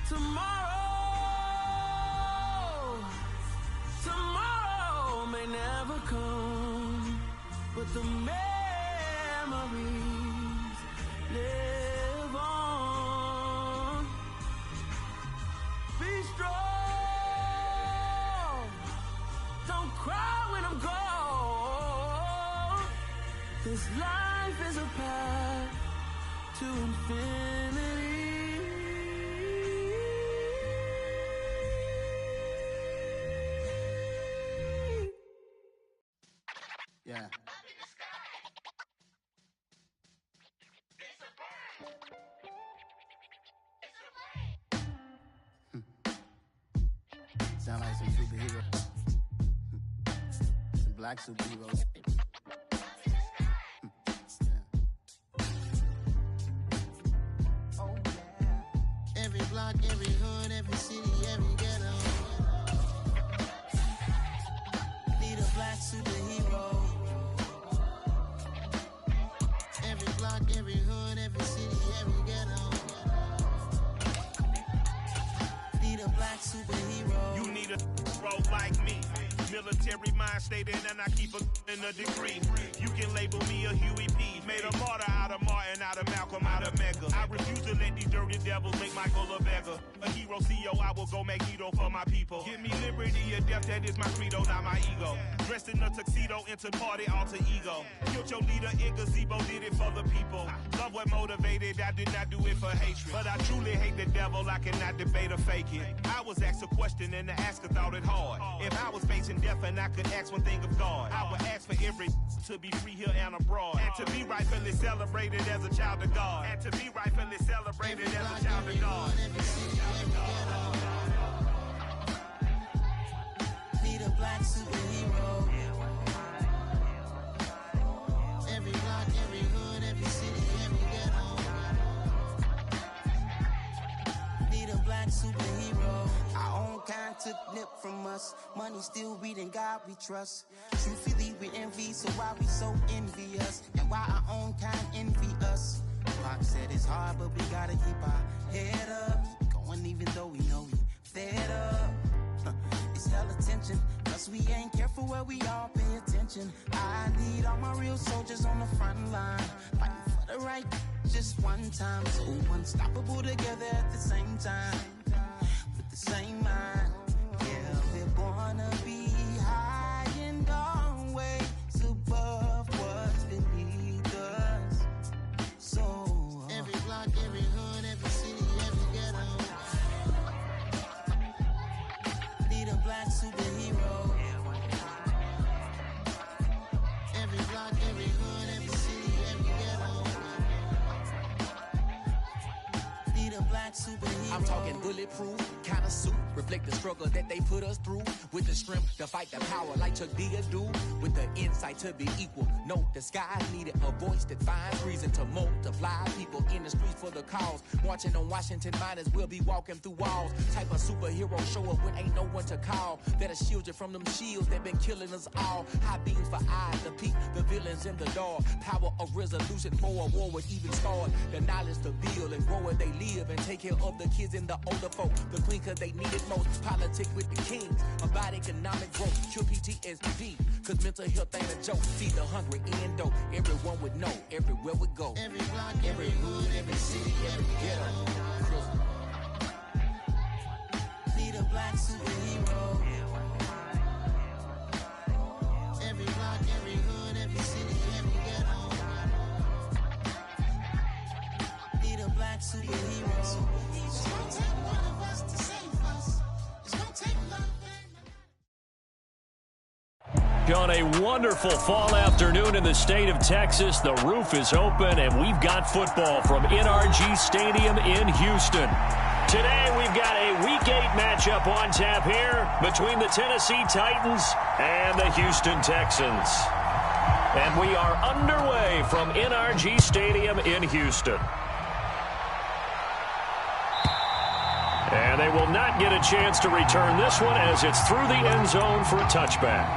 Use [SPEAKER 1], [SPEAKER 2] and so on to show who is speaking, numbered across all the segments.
[SPEAKER 1] Tomorrow may never come, but the memories live on. Be strong, don't cry when I'm gone, 'cause life is a path to infinity.
[SPEAKER 2] Yeah. Sound like some superheroes. Some black superheroes. Oh, yeah. Every block, every hood, every city, every ghetto. Need a black superhero. Every block, every hood, every city, every ghetto. Need a black superhero.
[SPEAKER 3] You need a role like me. Military mind stated, and I keep in a degree. You can label me a Huey P. Made a martyr out of Martin, out of Malcolm, out of Mega. I refuse to let these dirty devils make Michael a beggar. A hero CEO, I will go Magneto for my people. Give me liberty or death, that is my credo, not my ego. Dressed in a tuxedo, into party, alter ego. Killed your leader in gazebo, did it for the people. Love what motivated, I did not do it for hatred. But I truly hate the devil, I cannot debate or fake it. I was asked a question and the asker thought it hard. If I was facing death and I could ask one thing of God, I would ask for every to be free here and abroad. And to be rightfully celebrated as a child of God. And to be rightfully celebrated as a child of God.
[SPEAKER 1] Need a black superhero. Every block, every hood, every city, every ghetto. Need a black superhero. Our own kind took nip from us. Money still reading, God we trust. Truthfully we envy, so why we so envious? And why our own kind envy us? Pac said it's hard, but we gotta keep our head up. Going even though we know we fed up. It's hella tension, cause we ain't careful where we all pay attention. I need all my real soldiers on the front line, fighting for the right just one time. So unstoppable together at the same time, with the same mind. Yeah, we're gonna be high and always above what's beneath us. So every block, every hood, every city, every ghetto. Need a black superhero. Every block, every hood, every city, every ghetto. Need a black superhero.
[SPEAKER 4] I'm talking bulletproof, kind of suit, reflect the struggle that they put us through. With the strength to fight the power like Chuck D do. With the insight to be equal. No, the sky needed a voice that finds reason to multiply. People in the streets for the cause. Marching on Washington, might as well be walking through walls. Type of superhero show up when ain't no one to call. That'll shield you from them shields that been killing us all. High beams for eyes, the peak, the villains in the dark. Power of resolution for a war with even scarred. The knowledge to build and grow where they live and take care of the kids and the older folk. The clean cause they need it most. Politics with the kings. About economic growth. Cure PTSD. Cause mental health ain't a joke. See the hungry and dope. Everyone would know. Everywhere we go.
[SPEAKER 1] Every block, every hood, every city, every ghetto. Need a black superhero. Every block, every hood, every city, every ghetto. Need a black superhero. It's gonna take one of us to save us. It's gonna take love.
[SPEAKER 5] On a wonderful fall afternoon in the state of Texas, the roof is open and we've got football from NRG Stadium in Houston. Today we've got a Week 8 matchup on tap here between the Tennessee Titans and the Houston Texans. And we are underway from NRG Stadium in Houston. And they will not get a chance to return this one as it's through the end zone for a touchback.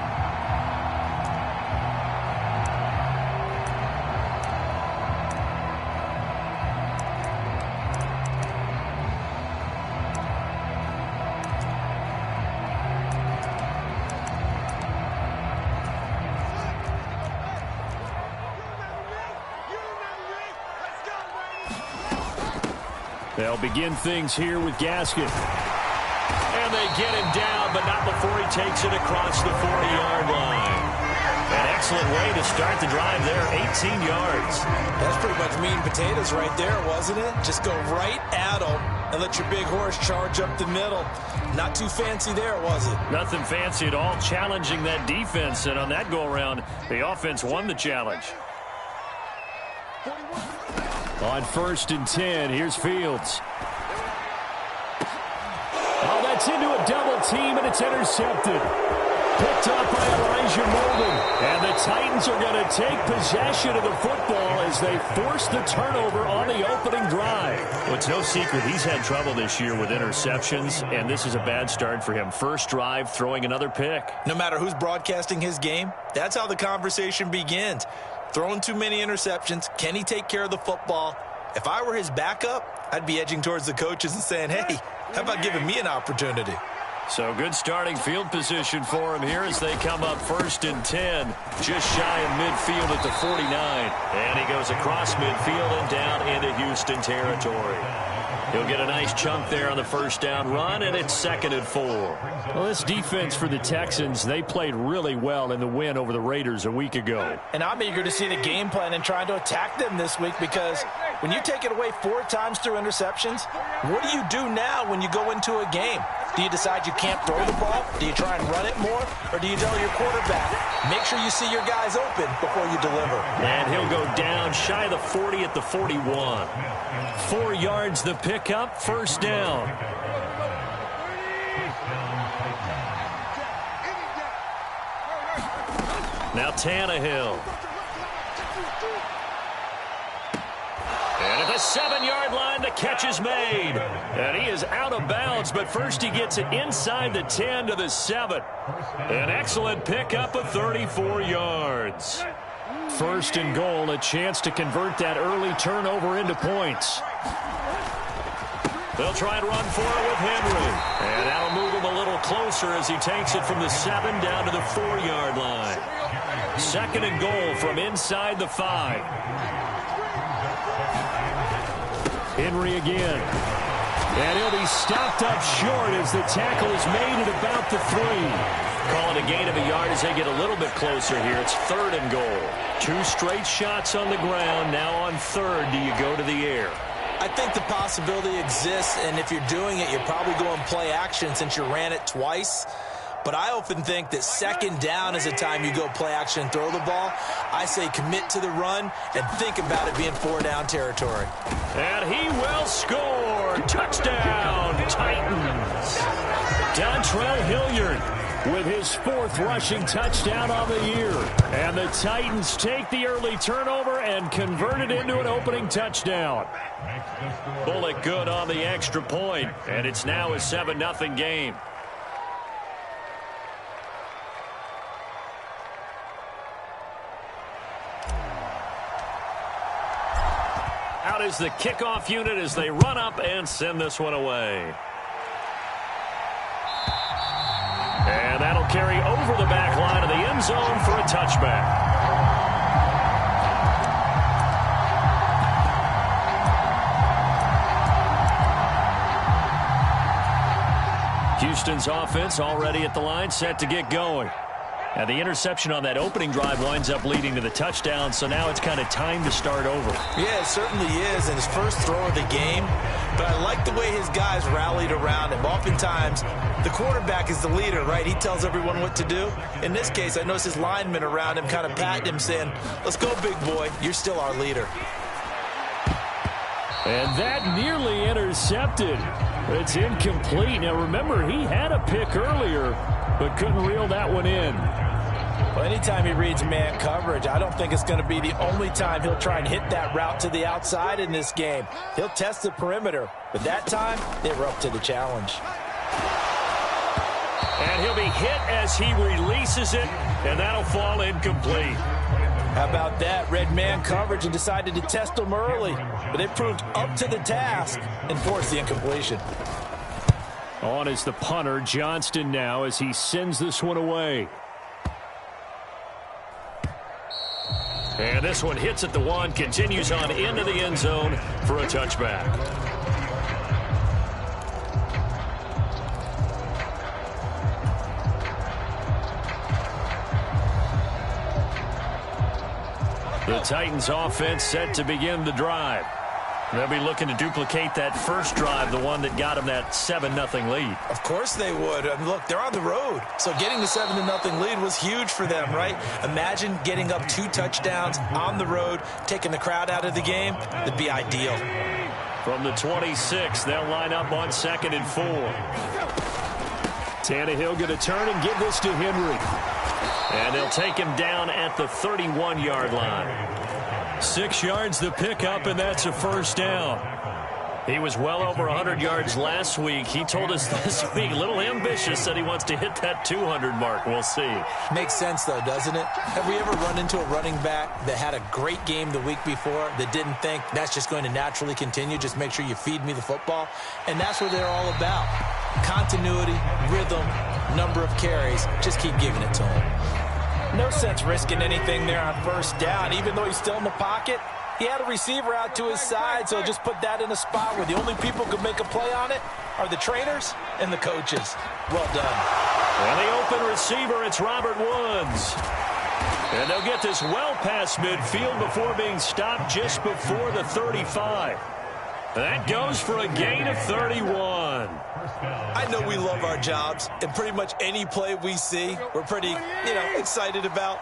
[SPEAKER 5] They'll begin things here with Gaskin. And they get him down, but not before he takes it across the 40-yard line. An excellent way to start the drive there, 18 yards.
[SPEAKER 6] That's pretty much meat and potatoes right there, wasn't it? Just go right at them and let your big horse charge up the middle. Not too fancy there, was it?
[SPEAKER 5] Nothing fancy at all, challenging that defense. And on that go-around, the offense won the challenge. On 1st and 10, here's Fields. Oh, that's into a double team, and it's intercepted. Picked up by Elijah Molden. And the Titans are going to take possession of the football as they force the turnover on the opening drive. Well, it's no secret he's had trouble this year with interceptions, and this is a bad start for him. First drive, throwing another pick.
[SPEAKER 6] No matter who's broadcasting his game, that's how the conversation begins. Throwing too many interceptions. Can he take care of the football? If I were his backup, I'd be edging towards the coaches and saying, hey, how about giving me an opportunity?
[SPEAKER 5] So good starting field position for him here as they come up 1st and 10. Just shy of midfield at the 49. And he goes across midfield and down into Houston territory. He'll get a nice chunk there on the first down run, and it's 2nd and 4. Well, this defense for the Texans, they played really well in the win over the Raiders a week ago.
[SPEAKER 6] And I'm eager to see the game plan and trying to attack them this week, because when you take it away 4 times through interceptions, what do you do now when you go into a game? Do you decide you can't throw the ball? Do you try and run it more? Or do you tell your quarterback, make sure you see your guys open before you deliver?
[SPEAKER 5] And he'll go down shy of the 40 at the 41. 4 yards the pickup, 1st down. Now Tannehill. And at the 7-yard line, the catch is made. And he is out of bounds, but first he gets it inside the 10 to the 7. An excellent pickup of 34 yards. 1st and goal, a chance to convert that early turnover into points. They'll try and run for it with Henry. And that'll move him a little closer as he takes it from the 7 down to the 4-yard line. 2nd and goal from inside the 5. Henry again. And he'll be stopped up short as the tackle is made at about the 3. Call it a gain of a yard as they get a little bit closer here. It's 3rd and goal. 2 straight shots on the ground. Now on 3rd, do you go to the air?
[SPEAKER 6] I think the possibility exists, and if you're doing it, you're probably going play action since you ran it twice. But I often think that 2nd down is the time you go play action and throw the ball. I say commit to the run and think about it being 4-down territory.
[SPEAKER 5] And he will score. Touchdown, Titans. Dontrell Hilliard with his 4th rushing touchdown on the year. And the Titans take the early turnover and convert it into an opening touchdown. Bullock good on the extra point, and it's now a 7-0 game. Out is the kickoff unit as they run up and send this one away. And that'll carry over the back line of the end zone for a touchback. Houston's offense already at the line, set to get going. And the interception on that opening drive winds up leading to the touchdown, so now it's kind of time to start over.
[SPEAKER 6] Yeah, it certainly is, and his first throw of the game. But I like the way his guys rallied around him. Oftentimes, the quarterback is the leader, right? He tells everyone what to do. In this case, I noticed his linemen around him kind of patting him, saying, let's go, big boy. You're still our leader.
[SPEAKER 5] And that nearly intercepted. It's incomplete. Now, remember, he had a pick earlier, but couldn't reel that one in.
[SPEAKER 6] Well, anytime he reads man coverage, I don't think it's going to be the only time he'll try and hit that route to the outside in this game. He'll test the perimeter, but that time, they were up to the challenge.
[SPEAKER 5] And he'll be hit as he releases it, and that'll fall incomplete.
[SPEAKER 6] How about that? Read man coverage and decided to test them early, but they proved up to the task and forced the incompletion.
[SPEAKER 5] On is the punter, Johnston, now as he sends this one away. And this one hits at the 1, continues on into the end zone for a touchback. The Titans offense set to begin the drive. They'll be looking to duplicate that first drive, the one that got them that 7-0 lead.
[SPEAKER 6] Of course they would. I mean, look, they're on the road. So getting the 7-0 lead was huge for them, right? Imagine getting up 2 touchdowns on the road, taking the crowd out of the game. That'd be ideal.
[SPEAKER 5] From the 26, they'll line up on 2nd and 4. Tannehill going to turn and give this to Henry. And they'll take him down at the 31-yard line. 6 yards the pickup, and that's a first down. He was well over 100 yards last week. He told us this week, a little ambitious, that he wants to hit that 200 mark. We'll see.
[SPEAKER 6] Makes sense, though, doesn't it? Have we ever run into a running back that had a great game the week before that didn't think that's just going to naturally continue? Just make sure you feed me the football. And that's what they're all about. Continuity, rhythm, number of carries. Just keep giving it to him. No sense risking anything there on first down. Even though he's still in the pocket, he had a receiver out to his side, so just put that in a spot where the only people who could make a play on it are the trainers and the coaches. Well done.
[SPEAKER 5] And the open receiver, it's Robert Woods. And they'll get this well past midfield before being stopped just before the 35. That goes for a gain of 31.
[SPEAKER 6] I know we love our jobs, and pretty much any play we see, we're pretty, excited about.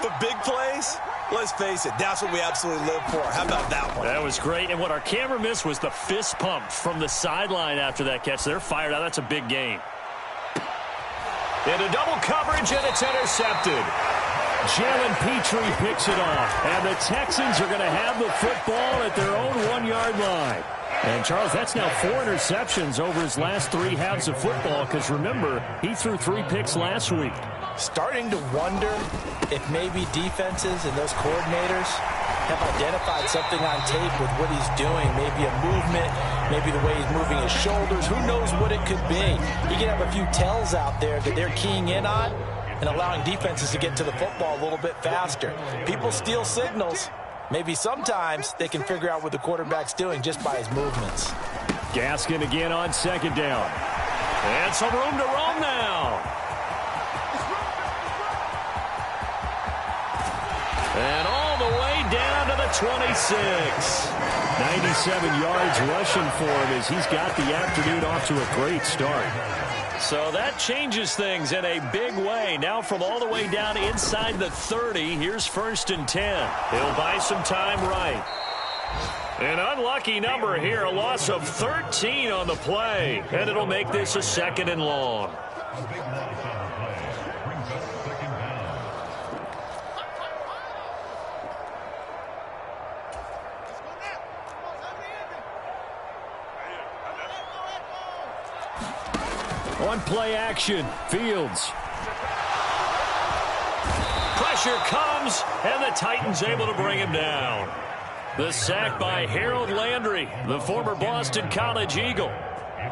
[SPEAKER 6] But big plays, let's face it, that's what we absolutely live for. How about that one?
[SPEAKER 5] That was great, and what our camera missed was the fist pump from the sideline after that catch. They're fired out. That's a big gain. Into double coverage, and it's intercepted. Jalen Petrie picks it off, and the Texans are going to have the football at their own 1-yard line. And, Charles, that's now 4 interceptions over his last 3 halves of football because, remember, he threw 3 picks last week.
[SPEAKER 6] Starting to wonder if maybe defenses and those coordinators have identified something on tape with what he's doing. Maybe a movement, maybe the way he's moving his shoulders. Who knows what it could be? He could have a few tells out there that they're keying in on and allowing defenses to get to the football a little bit faster. People steal signals. Maybe sometimes they can figure out what the quarterback's doing just by his movements.
[SPEAKER 5] Gaskin again on 2nd down. And some room to roam now. And all the way down to the 26. 97 yards rushing for him as he's got the afternoon off to a great start. So that changes things in a big way. Now from all the way down inside the 30, here's 1st and 10. He'll buy some time right. An unlucky number here, a loss of 13 on the play. And it'll make this a 2nd and long. On play action, Fields. Pressure comes, and the Titans able to bring him down. The sack by Harold Landry, the former Boston College Eagle.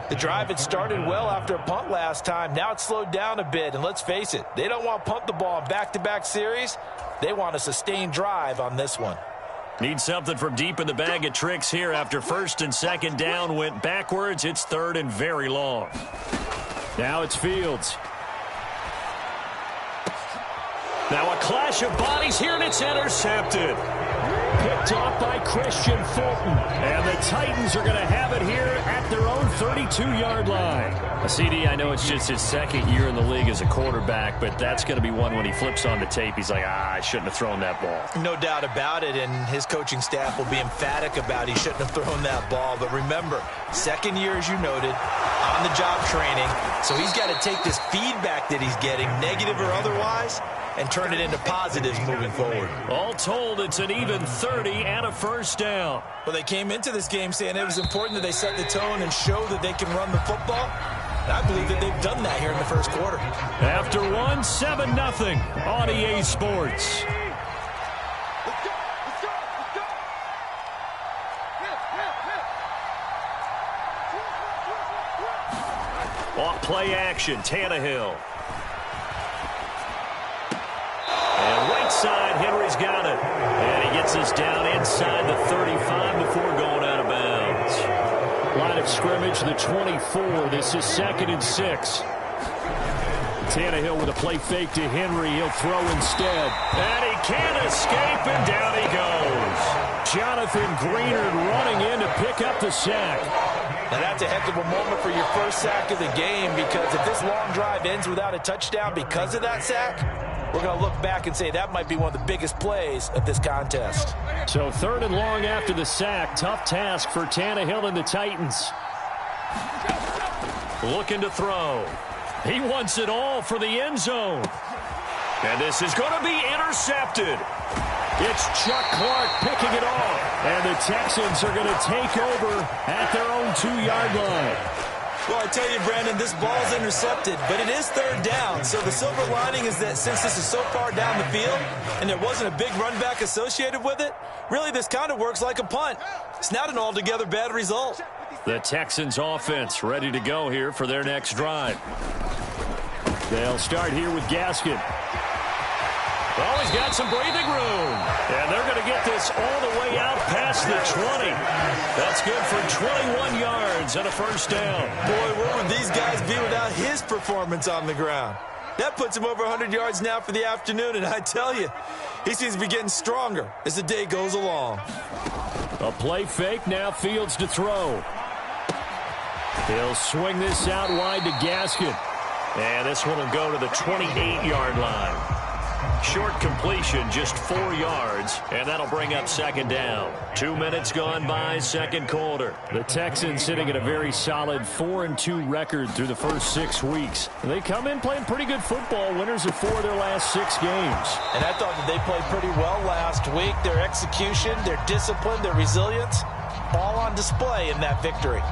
[SPEAKER 6] The drive had started well after a punt last time. Now it's slowed down a bit, and let's face it, they don't want to punt the ball in back-to-back series. They want a sustained drive on this one.
[SPEAKER 5] Need something from deep in the bag of tricks here after 1st and 2nd down went backwards. It's 3rd and very long. Now it's Fields. Now a clash of bodies here, and it's intercepted. Picked off by Christian Fulton. And the Titans are going to have it here at their own 32-yard line. CD, I know it's just his 2nd year in the league as a quarterback, but that's going to be one when he flips on the tape. He's like, I shouldn't have thrown that ball.
[SPEAKER 6] No doubt about it, and his coaching staff will be emphatic about he shouldn't have thrown that ball. But remember, 2nd year, as you noted, on-the-job training. So he's got to take this feedback that he's getting, negative or otherwise, and turn it into positives moving forward.
[SPEAKER 5] All told, it's an even 30 and a 1st down.
[SPEAKER 6] Well, they came into this game saying it was important that they set the tone and show that they can run the football. And I believe that they've done that here in the 1st quarter.
[SPEAKER 5] After 7-0 on EA Sports. Off play action, Tannehill. And right side, Henry's got it. And he gets us down inside the 35 before going out of bounds. Line of scrimmage, the 24. This is 2nd and 6. Tannehill with a play fake to Henry. He'll throw instead. And he can't escape, and down he goes. Jonathan Greenard running in to pick up the sack.
[SPEAKER 6] And that's a heck of a moment for your first sack of the game, because if this long drive ends without a touchdown because of that sack, we're going to look back and say that might be one of the biggest plays of this contest.
[SPEAKER 5] So 3rd and long after the sack. Tough task for Tannehill and the Titans. Looking to throw. He wants it all for the end zone. And this is going to be intercepted. It's Chuck Clark picking it off. And the Texans are going to take over at their own 2-yard line.
[SPEAKER 6] Well, I tell you, Brandon, this ball's intercepted, but it is 3rd down. So the silver lining is that since this is so far down the field and there wasn't a big run back associated with it, really this kind of works like a punt. It's not an altogether bad result.
[SPEAKER 5] The Texans offense ready to go here for their next drive. They'll start here with Gaskin. Oh, he's got some breathing room. And they're going to get this all the way out past the 20. That's good for 21 yards and a first down.
[SPEAKER 6] Boy, where would these guys be without his performance on the ground? That puts him over 100 yards now for the afternoon, and I tell you, he seems to be getting stronger as the day goes along.
[SPEAKER 5] A play fake, now Fields to throw. He'll swing this out wide to Gaskin. And this one will go to the 28-yard line. Short completion, just 4 yards, and that'll bring up 2nd down. 2 minutes gone by, 2nd quarter. The Texans sitting at a very solid 4-2 record through the first 6 weeks. They come in playing pretty good football, winners of 4 of their last 6 games.
[SPEAKER 6] And I thought that they played pretty well last week. Their execution, their discipline, their resilience, all on display in that victory.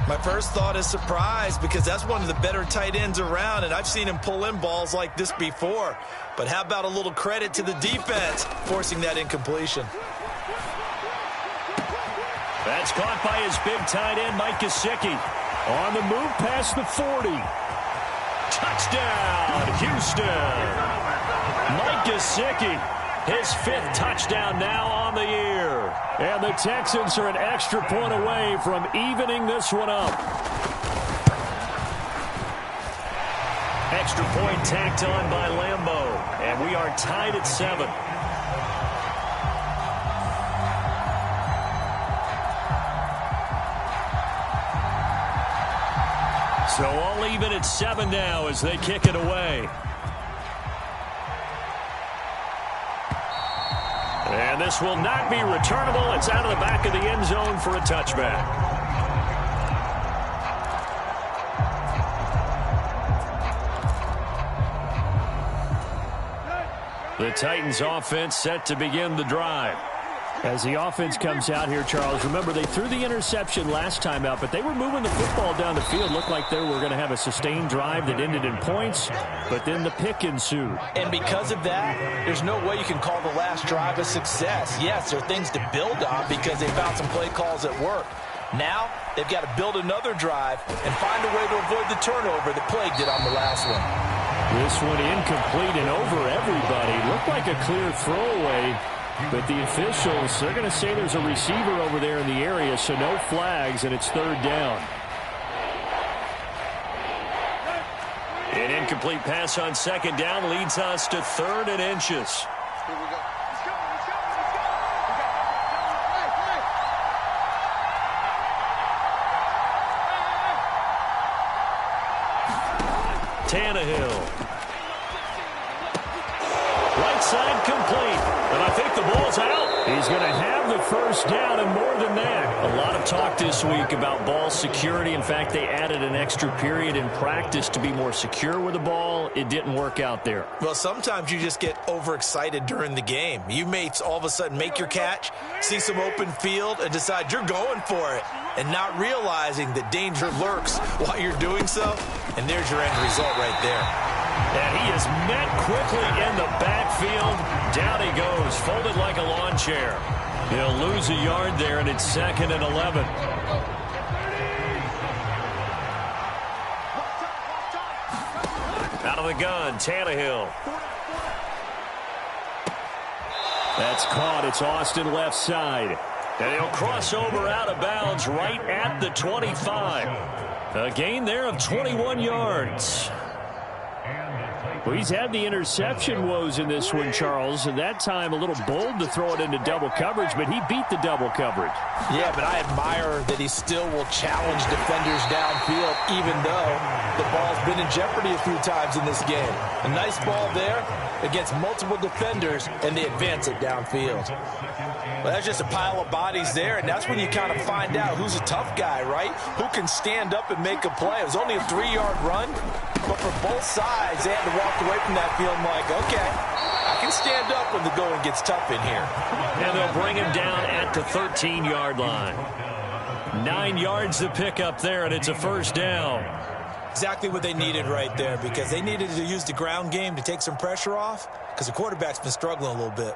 [SPEAKER 6] My first thought is surprise, because that's one of the better tight ends around, and I've seen him pull in balls like this before. But how about a little credit to the defense forcing that incompletion?
[SPEAKER 5] That's caught by his big tight end, Mike Gesicki. On the move past the 40. Touchdown, Houston. Mike Gesicki, his 5th touchdown now on the year. And the Texans are an extra point away from evening this one up. Extra point tacked on by Lambeau. And we are tied at 7. So all even at 7 now as they kick it away. And this will not be returnable. It's out of the back of the end zone for a touchback. The Titans offense set to begin the drive. As the offense comes out here, Charles, remember they threw the interception last time out, but they were moving the football down the field. Looked like they were going to have a sustained drive that ended in points, but then the pick ensued.
[SPEAKER 6] And because of that, there's no way you can call the last drive a success. Yes, there are things to build on because they found some play calls that work. Now, they've got to build another drive and find a way to avoid the turnover that plagued it on the last one.
[SPEAKER 5] This one incomplete and over everybody. Looked like a clear throwaway. But the officials, they're going to say there's a receiver over there in the area, so no flags, and it's 3rd down. An incomplete pass on 2nd down leads us to 3rd and inches. Tannehill. Right side complete. And I think the ball's out. He's going to have the first down and more than that. A lot of talk this week about ball security. In fact, they added an extra period in practice to be more secure with the ball. It didn't work out there.
[SPEAKER 6] Well, sometimes you just get overexcited during the game. You may all of a sudden make your catch, see some open field, and decide you're going for it, and not realizing that danger lurks while you're doing so. And there's your end result right there.
[SPEAKER 5] And he is met quickly in the backfield. Down he goes, folded like a lawn chair. He'll lose a yard there, and it's 2nd and 11. Out of the gun, Tannehill. That's caught. It's Austin left side. And he'll cross over out of bounds right at the 25. A gain there of 21 yards. Well, he's had the interception woes in this one, Charles, and that time a little bold to throw it into double coverage, but he beat the double coverage.
[SPEAKER 6] Yeah, but I admire that he still will challenge defenders downfield, even though the ball's been in jeopardy a few times in this game. A nice ball there against multiple defenders, and they advance it downfield. Well, that's just a pile of bodies there, and that's when you kind of find out who's a tough guy, right? Who can stand up and make a play. It was only a 3-yard run, but for both sides, they had to walk away from that feeling like, okay, I can stand up when the going gets tough in here.
[SPEAKER 5] And they'll bring him down at the 13-yard line. 9 yards to pick up there, and it's a first down.
[SPEAKER 6] Exactly what they needed right there, because they needed to use the ground game to take some pressure off, because the quarterback's been struggling a little bit.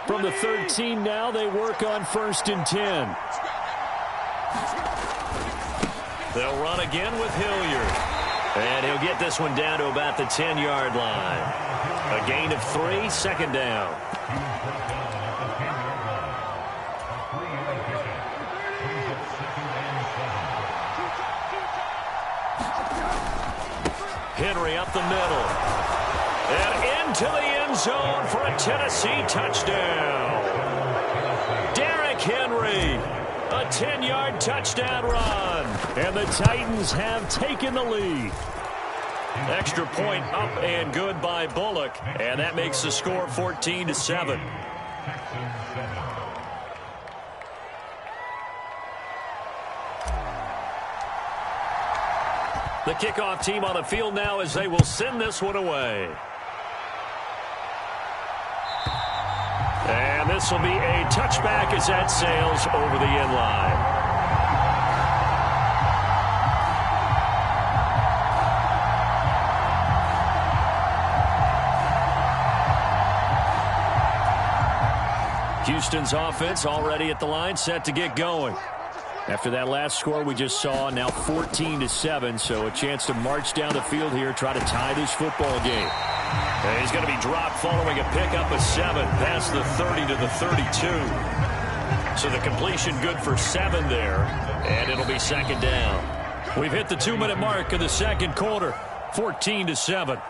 [SPEAKER 5] From the 13 now, they work on 1st and 10. They'll run again with Hilliard. And he'll get this one down to about the 10-yard line. A gain of 3, second down. Henry up the middle. And into the end zone for a Tennessee touchdown. Derrick Henry, a 10-yard touchdown run. And the Titans have taken the lead. Extra point up and good by Bullock. And that makes the score 14-7. The kickoff team on the field now as they will send this one away. And this will be a touchback as that sails over the end line. Houston's offense already at the line, set to get going. After that last score we just saw, now 14-7, so a chance to march down the field here, try to tie this football game. And he's going to be dropped following a pickup of 7 past the 30 to the 32. So the completion good for 7 there, and it'll be second down. We've hit the 2-minute mark of the second quarter, 14-7.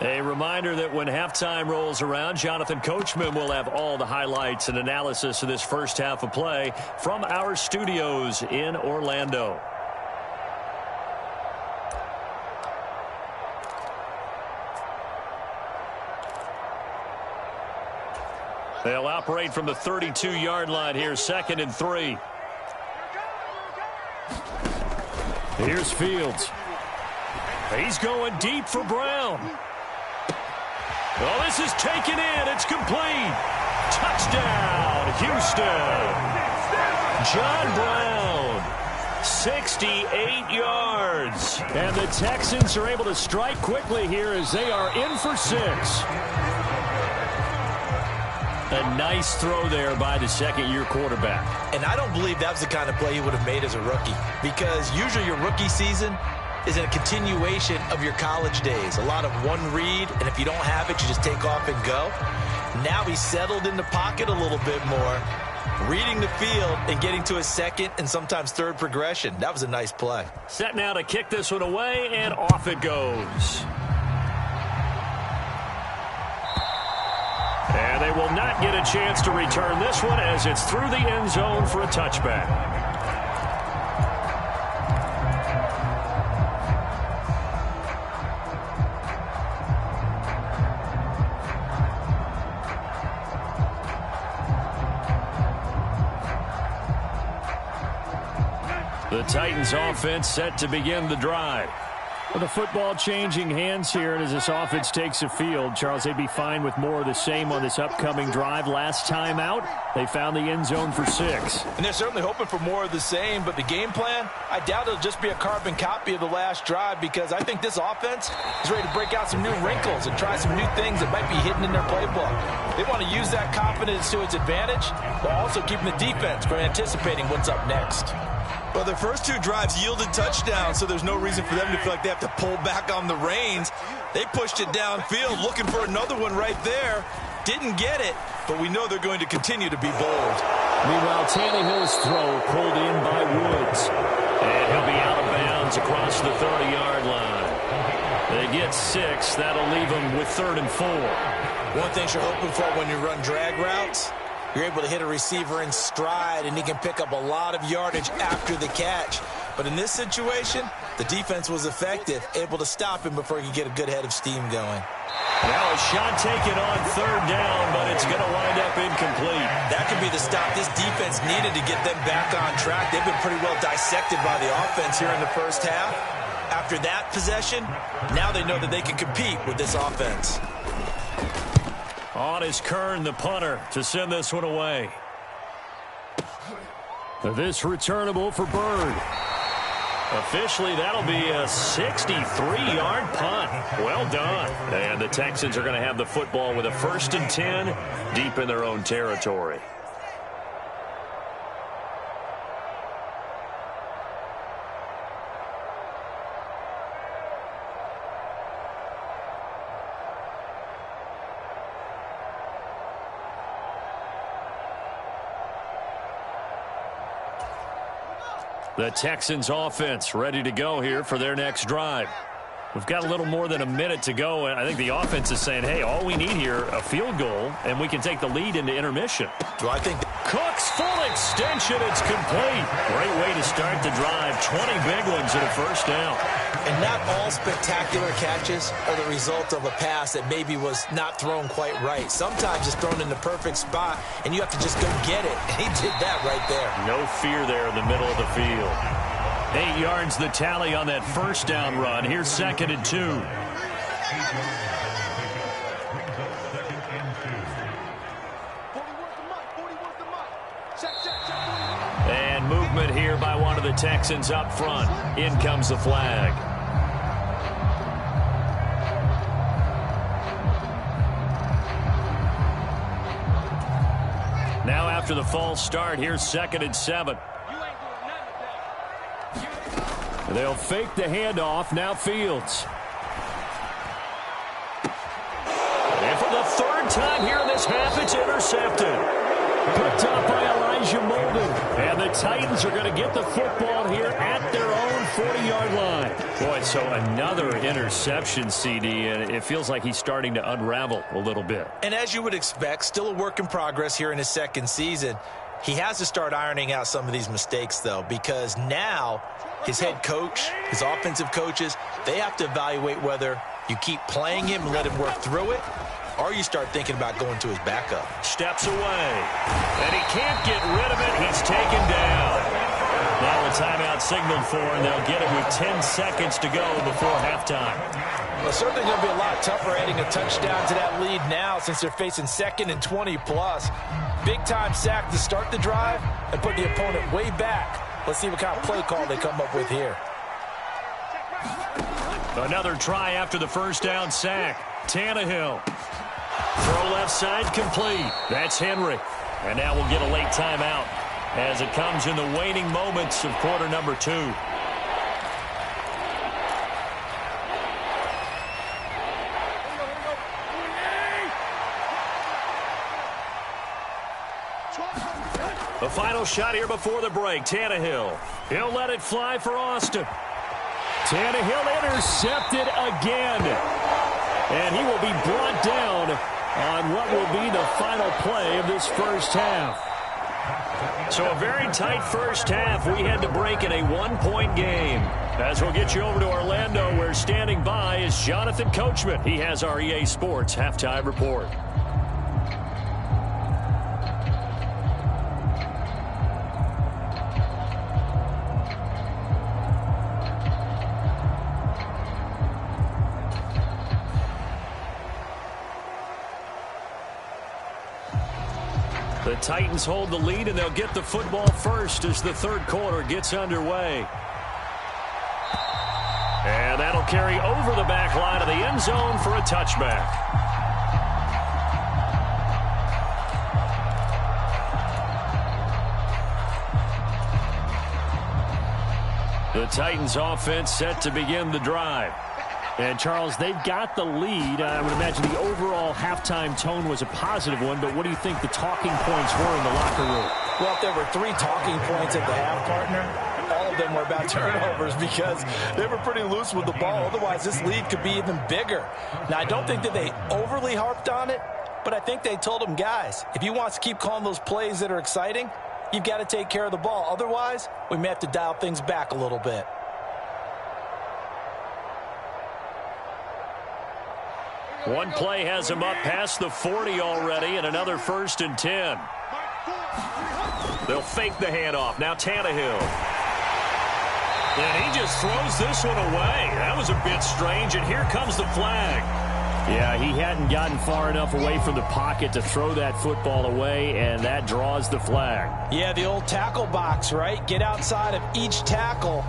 [SPEAKER 5] A reminder that when halftime rolls around, Jonathan Coachman will have all the highlights and analysis of this first half of play from our studios in Orlando. They'll operate from the 32-yard line here, 2nd and 3. Here's Fields. He's going deep for Brown. Well, this is taken in. It's complete. Touchdown, Houston. John Brown, 68 yards. And the Texans are able to strike quickly here as they are in for 6. A nice throw there by the second-year quarterback.
[SPEAKER 6] And I don't believe that was the kind of play he would have made as a rookie, because usually your rookie season is a continuation of your college days. A lot of one read, and if you don't have it, you just take off and go. Now he's settled in the pocket a little bit more, reading the field and getting to his second and sometimes third progression. That was a nice play.
[SPEAKER 5] Set now to kick this one away, and off it goes. And they will not get a chance to return this one as it's through the end zone for a touchback. The Titans offense set to begin the drive. With the football changing hands here, and as this offense takes a field, Charles, they'd be fine with more of the same on this upcoming drive. Last time out, they found the end zone for 6.
[SPEAKER 6] And they're certainly hoping for more of the same, but the game plan, I doubt it'll just be a carbon copy of the last drive, because I think this offense is ready to break out some new wrinkles and try some new things that might be hidden in their playbook. They want to use that confidence to its advantage, while also keeping the defense from anticipating what's up next.
[SPEAKER 7] Well, their first 2 drives yielded touchdowns, so there's no reason for them to feel like they have to pull back on the reins. They pushed it downfield, looking for another one right there. Didn't get it, but we know they're going to continue to be bold.
[SPEAKER 5] Meanwhile, Tannehill's throw pulled in by Woods. And he'll be out of bounds across the 30-yard line. They get 6. That'll leave them with 3rd and 4.
[SPEAKER 6] One thing you're hoping for when you run drag routes, you're able to hit a receiver in stride, and he can pick up a lot of yardage after the catch. But in this situation, the defense was effective, able to stop him before he could get a good head of steam going.
[SPEAKER 5] Now a shot taken on 3rd down, but it's going to wind up incomplete.
[SPEAKER 6] That could be the stop this defense needed to get them back on track. They've been pretty well dissected by the offense here in the first half. After that possession, now they know that they can compete with this offense.
[SPEAKER 5] On is Kern, the punter, to send this one away. This returnable for Bird. Officially, that'll be a 63-yard punt. Well done. And the Texans are going to have the football with a 1st and 10 deep in their own territory. The Texans offense ready to go here for their next drive. We've got a little more than a minute to go, and I think the offense is saying, hey, all we need here, a field goal, and we can take the lead into intermission.
[SPEAKER 6] Do I think
[SPEAKER 5] Cook's full extension, it's complete. Great way to start the drive. 20 big ones and a 1st down.
[SPEAKER 6] And not all spectacular catches are the result of a pass that maybe was not thrown quite right. Sometimes it's thrown in the perfect spot, and you have to just go get it. And he did that right there.
[SPEAKER 5] No fear there in the middle of the field. 8 yards the tally on that 1st down run. Here's 2nd and 2. And movement here by one of the Texans up front. In comes the flag. Now after the false start, here's 2nd and 7. They'll fake the handoff. Now Fields. And for the 3rd time here in this half, it's intercepted. Picked up by Elijah Molden. And the Titans are going to get the football here at their own 40-yard line. Boy, so another interception, CD, and it feels like he's starting to unravel a little bit.
[SPEAKER 6] And as you would expect, still a work in progress here in his 2nd season. He has to start ironing out some of these mistakes, though, because now his head coach, his offensive coaches, they have to evaluate whether you keep playing him and let him work through it, or you start thinking about going to his backup.
[SPEAKER 5] Steps away, and he can't get rid of it. He's taken down. Now a timeout signaled for, and they'll get it with 10 seconds to go before halftime.
[SPEAKER 6] Well, it's certainly going to be a lot tougher adding a touchdown to that lead now since they're facing 2nd and 20+. Big-time sack to start the drive and put the opponent way back. Let's see what kind of play call they come up with here.
[SPEAKER 5] Another try after the 1st down sack. Tannehill. Throw left side complete. That's Henry. And now we'll get a late timeout as it comes in the waning moments of quarter number 2. The final shot here before the break. Tannehill. He'll let it fly for Austin. Tannehill intercepted again. And he will be brought down on what will be the final play of this first half. So a very tight first half. We had to break in a 1-point game. As we'll get you over to Orlando, where standing by is Jonathan Coachman. He has our EA Sports halftime report. The Titans hold the lead, and they'll get the football first as the 3rd quarter gets underway. And that'll carry over the back line of the end zone for a touchback. The Titans offense set to begin the drive. And, Charles, they've got the lead. I would imagine the overall halftime tone was a positive one, but what do you think the talking points were in the locker room?
[SPEAKER 6] Well, if there were 3 talking points at the half, partner, all of them were about turnovers because they were pretty loose with the ball. Otherwise, this lead could be even bigger. Now, I don't think that they overly harped on it, but I think they told them, guys, if you want to keep calling those plays that are exciting, you've got to take care of the ball. Otherwise, we may have to dial things back a little bit.
[SPEAKER 5] One play has him up past the 40 already, and another 1st and 10. They'll fake the handoff. Now Tannehill. And he just throws this one away. That was a bit strange, and here comes the flag. Yeah, he hadn't gotten far enough away from the pocket to throw that football away, and that draws the flag.
[SPEAKER 6] Yeah, the old tackle box, right? Get outside of each tackle,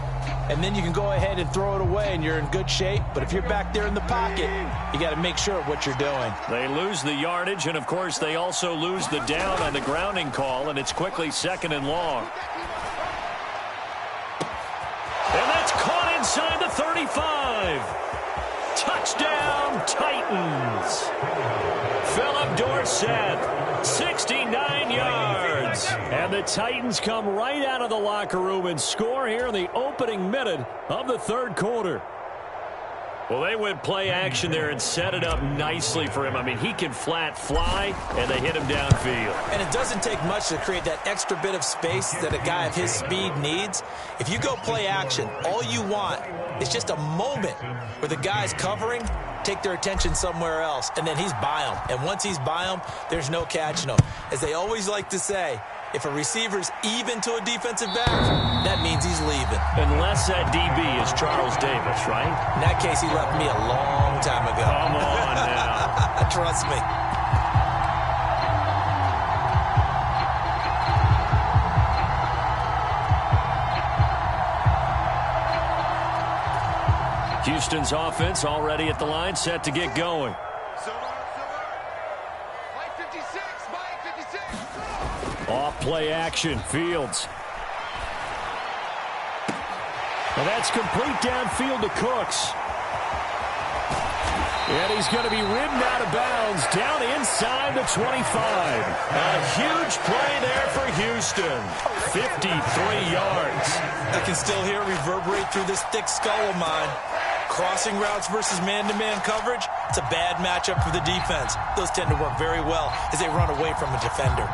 [SPEAKER 6] and then you can go ahead and throw it away, and you're in good shape. But if you're back there in the pocket, you got to make sure of what you're doing.
[SPEAKER 5] They lose the yardage, and, of course, they also lose the down on the grounding call, and it's quickly 2nd and long. And that's caught inside the 35. Touchdown, Titans. Philip Dorsett, 69 yards. And the Titans come right out of the locker room and score here in the opening minute of the 3rd quarter. Well, they went play action there and set it up nicely for him. I mean, he can flat fly, and they hit him downfield.
[SPEAKER 6] And it doesn't take much to create that extra bit of space that a guy of his speed needs. If you go play action, all you want is just a moment where the guy's covering, take their attention somewhere else, and then he's by him. And once he's by him, there's no catching him. As they always like to say, if a receiver's even to a defensive back, that means he's leaving.
[SPEAKER 5] Unless that DB is Charles Davis, right?
[SPEAKER 6] In that case, he left me a long time ago.
[SPEAKER 5] Come on now.
[SPEAKER 6] Trust me.
[SPEAKER 5] Houston's offense already at the line, set to get going. Off play action, Fields. And that's complete downfield to Cooks. And he's going to be ridden out of bounds down inside the 25. A huge play there for Houston. 53 yards.
[SPEAKER 6] I can still hear it reverberate through this thick skull of mine. Crossing routes versus man-to-man coverage, it's a bad matchup for the defense. Those tend to work very well as they run away from a defender.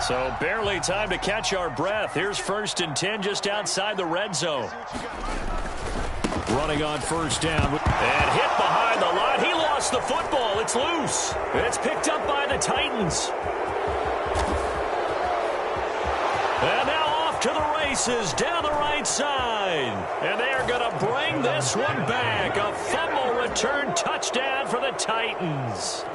[SPEAKER 5] So barely time to catch our breath. Here's 1st and 10 just outside the red zone. Running on 1st down. And hit behind the line. He lost the football. It's loose. It's picked up by the Titans. And now off to the races down the right side. And they are going to bring this one back. A fumble return touchdown for the Titans.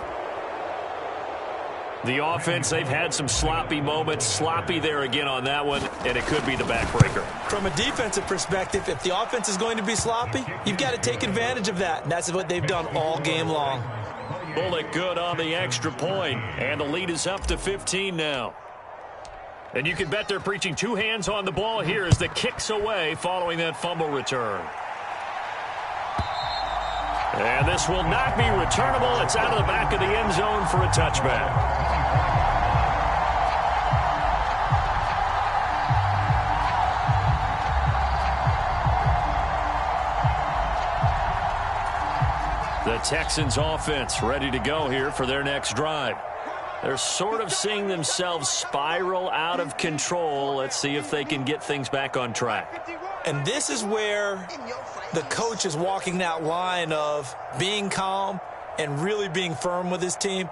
[SPEAKER 5] The offense, they've had some sloppy moments. Sloppy there again on that one, and it could be the backbreaker.
[SPEAKER 6] From a defensive perspective, if the offense is going to be sloppy, you've got to take advantage of that, and that's what they've done all game long.
[SPEAKER 5] Bullet good on the extra point, and the lead is up to 15 now. And you can bet they're preaching 2 hands on the ball here as the kick's away following that fumble return. And this will not be returnable. It's out of the back of the end zone for a touchback. The Texans offense ready to go here for their next drive. They're sort of seeing themselves spiral out of control. Let's see if they can get things back on track.
[SPEAKER 6] And this is where the coach is walking that line of being calm and really being firm with his team.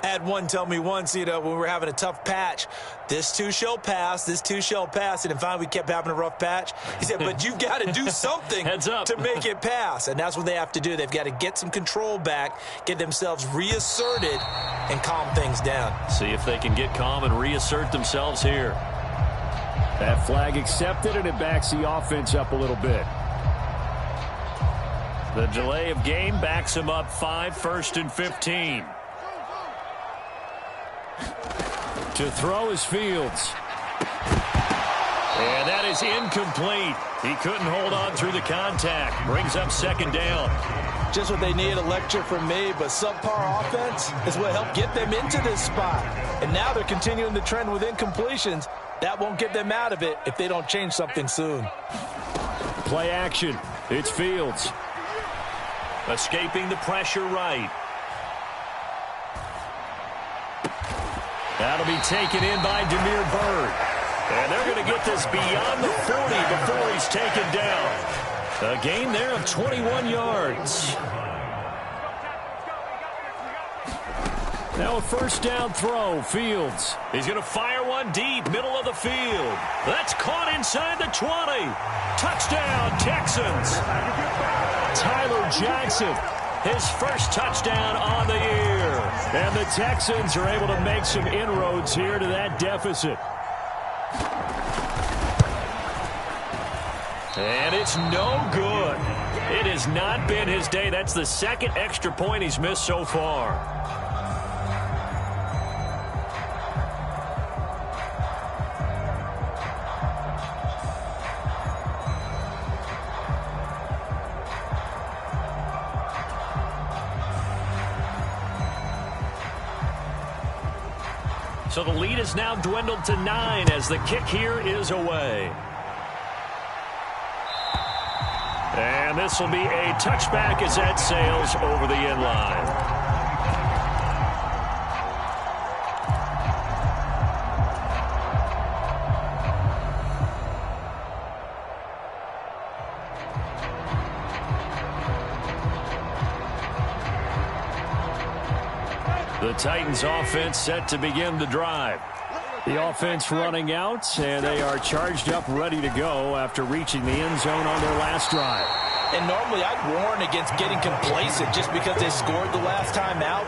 [SPEAKER 6] I had one tell me once, when we were having a tough patch, this too shall pass, this too shall pass. And finally we kept having a rough patch. He said, but you've got to do something to make it pass. And that's what they have to do. They've got to get some control back, get themselves reasserted, and calm things down.
[SPEAKER 5] See if they can get calm and reassert themselves here. That flag accepted, and it backs the offense up a little bit. The delay of game backs him up 5, 1st and 15. To throw is Fields. And that is incomplete. He couldn't hold on through the contact. Brings up second down.
[SPEAKER 6] Just what they need, a lecture from me, but subpar offense is what helped get them into this spot. And now they're continuing the trend with incompletions. That won't get them out of it if they don't change something soon.
[SPEAKER 5] Play action. It's Fields. Escaping the pressure right. That'll be taken in by Damiere Byrd. And they're going to get this beyond the 40 before he's taken down. A gain there of 21 yards. Now a first down throw. Fields. He's going to fire one deep, middle of the field. That's caught inside the 20. Touchdown, Texans. Tyler Jackson, his first touchdown on the year. And the Texans are able to make some inroads here to that deficit. And it's no good. It has not been his day. That's the second extra point he's missed so far. So the lead is now dwindled to 9 as the kick here is away. And this will be a touchback as that sails over the end line. The Titans offense set to begin the drive. The offense running out, and they are charged up, ready to go after reaching the end zone on their last drive.
[SPEAKER 6] And normally I'd warn against getting complacent just because they scored the last time out.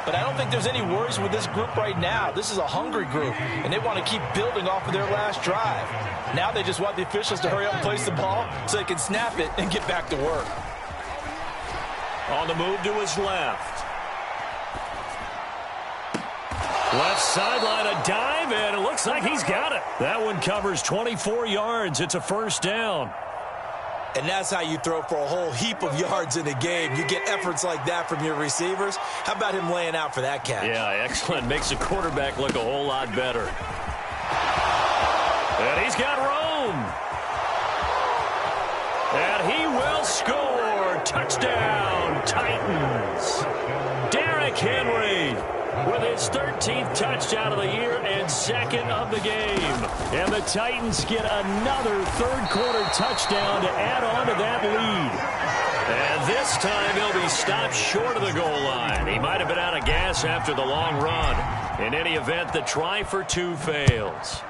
[SPEAKER 6] But I don't think there's any worries with this group right now. This is a hungry group, and they want to keep building off of their last drive. Now they just want the officials to hurry up and place the ball so they can snap it and get back to work.
[SPEAKER 5] On the move to his left. Left sideline, a dive, and it looks like he's got it. That one covers 24 yards. It's a first down.
[SPEAKER 7] And that's how you throw for a whole heap of yards in a game. You get efforts like that from your receivers. How about him laying out for that catch?
[SPEAKER 5] Yeah, excellent. Makes the quarterback look a whole lot better. And he's got room. And he will score. Touchdown, Titans. Derrick Henry with his 13th touchdown of the year and second of the game. And the Titans get another third-quarter touchdown to add on to that lead. And this time he'll be stopped short of the goal line. He might have been out of gas after the long run. In any event, the try for 2 fails.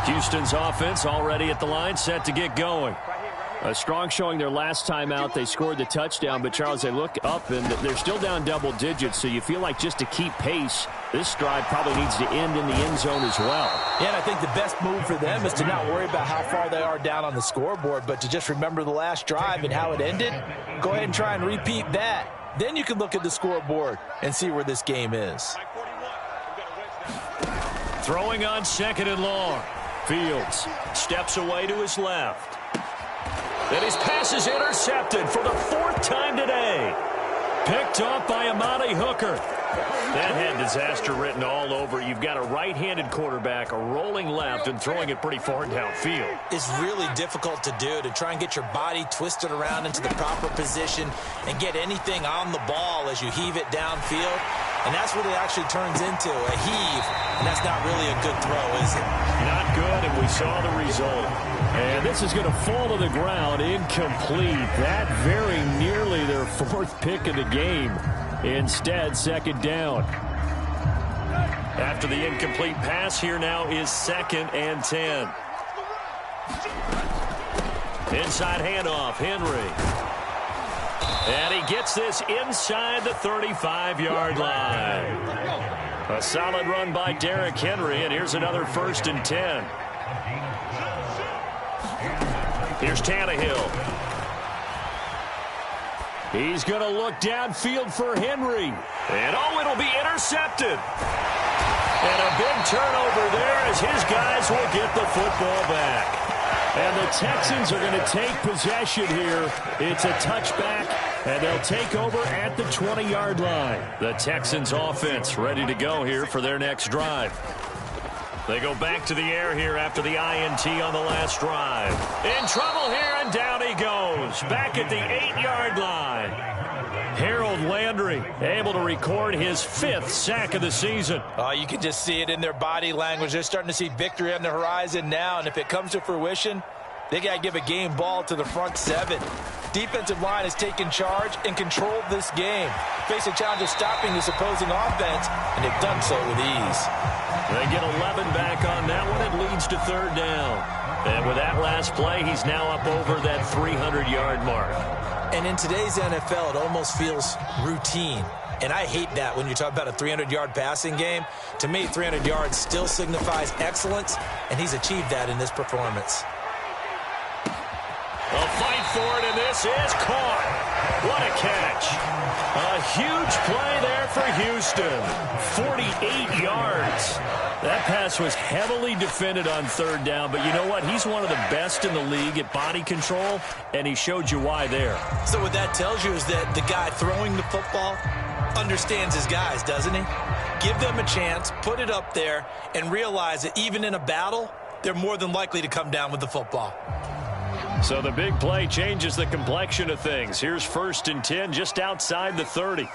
[SPEAKER 5] Houston's offense already at the line, set to get going. A strong showing their last time out. They scored the touchdown, but, Charles, they look up, and they're still down double digits, so you feel like just to keep pace, this drive probably needs to end in the end zone as well.
[SPEAKER 6] Yeah, and I think the best move for them is to not worry about how far they are down on the scoreboard, but to just remember the last drive and how it ended. Go ahead and try and repeat that. Then you can look at the scoreboard and see where this game is.
[SPEAKER 5] Throwing on second and long. Fields steps away to his left. And his pass is intercepted for the 4th time today. Picked off by Amani Hooker. That had disaster written all over. You've got a right-handed quarterback, a rolling left, and throwing it pretty far downfield.
[SPEAKER 7] It's really difficult to do, to try and get your body twisted around into the proper position and get anything on the ball as you heave it downfield. And that's what it actually turns into, a heave. And that's not really a good throw, is it?
[SPEAKER 5] Not good, and we saw the result. And this is going to fall to the ground, incomplete. That very nearly their 4th pick of the game. Instead, second down. After the incomplete pass, here now is 2nd and 10. Inside handoff, Henry. And he gets this inside the 35-yard line. A solid run by Derrick Henry, and here's another 1st and 10. Here's Tannehill. He's going to look downfield for Henry. And, it'll be intercepted. And a big turnover there as his guys will get the football back. And the Texans are going to take possession here. It's a touchback, and they'll take over at the 20-yard line. The Texans offense ready to go here for their next drive. They go back to the air here after the INT on the last drive. In trouble here, and down he goes. Back at the 8-yard line. Harold Landry able to record his 5th sack of the season.
[SPEAKER 6] Oh, you can just see it in their body language. They're starting to see victory on the horizon now, and if it comes to fruition, they got to give a game ball to the front 7. Defensive line has taken charge and controlled this game. Face a challenge of stopping this opposing offense, and they've done so with ease.
[SPEAKER 5] They get 11 back on that one. It leads to 3rd down. And with that last play, he's now up over that 300-yard mark.
[SPEAKER 7] And in today's NFL, it almost feels routine. And I hate that when you talk about a 300-yard passing game. To me, 300 yards still signifies excellence, and he's achieved that in this performance.
[SPEAKER 5] A fight for it, and this is caught. What a catch. A huge play there for Houston. 48 yards. That pass was heavily defended on 3rd down, but you know what? He's one of the best in the league at body control, and he showed you why there.
[SPEAKER 7] So what that tells you is that the guy throwing the football understands his guys, doesn't he? Give them a chance, put it up there, and realize that even in a battle, they're more than likely to come down with the football.
[SPEAKER 5] So the big play changes the complexion of things. Here's 1st and 10 just outside the 30.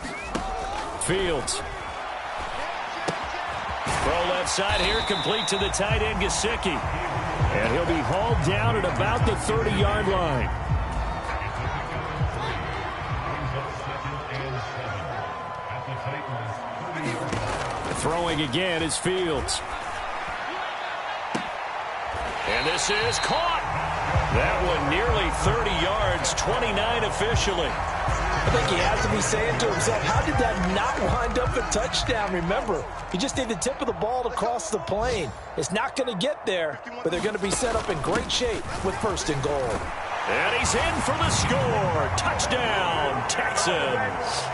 [SPEAKER 5] Fields. Throw left side here, complete to the tight end, Gesicki. And he'll be hauled down at about the 30-yard line. Throwing again is Fields. And this is caught. That one nearly 30 yards, 29 officially.
[SPEAKER 6] I think he has to be saying to himself, how did that not wind up a touchdown? Remember, he just need the tip of the ball to cross the plane. It's not going to get there, but they're going to be set up in great shape with 1st and goal.
[SPEAKER 5] And he's in for the score. Touchdown, Texans.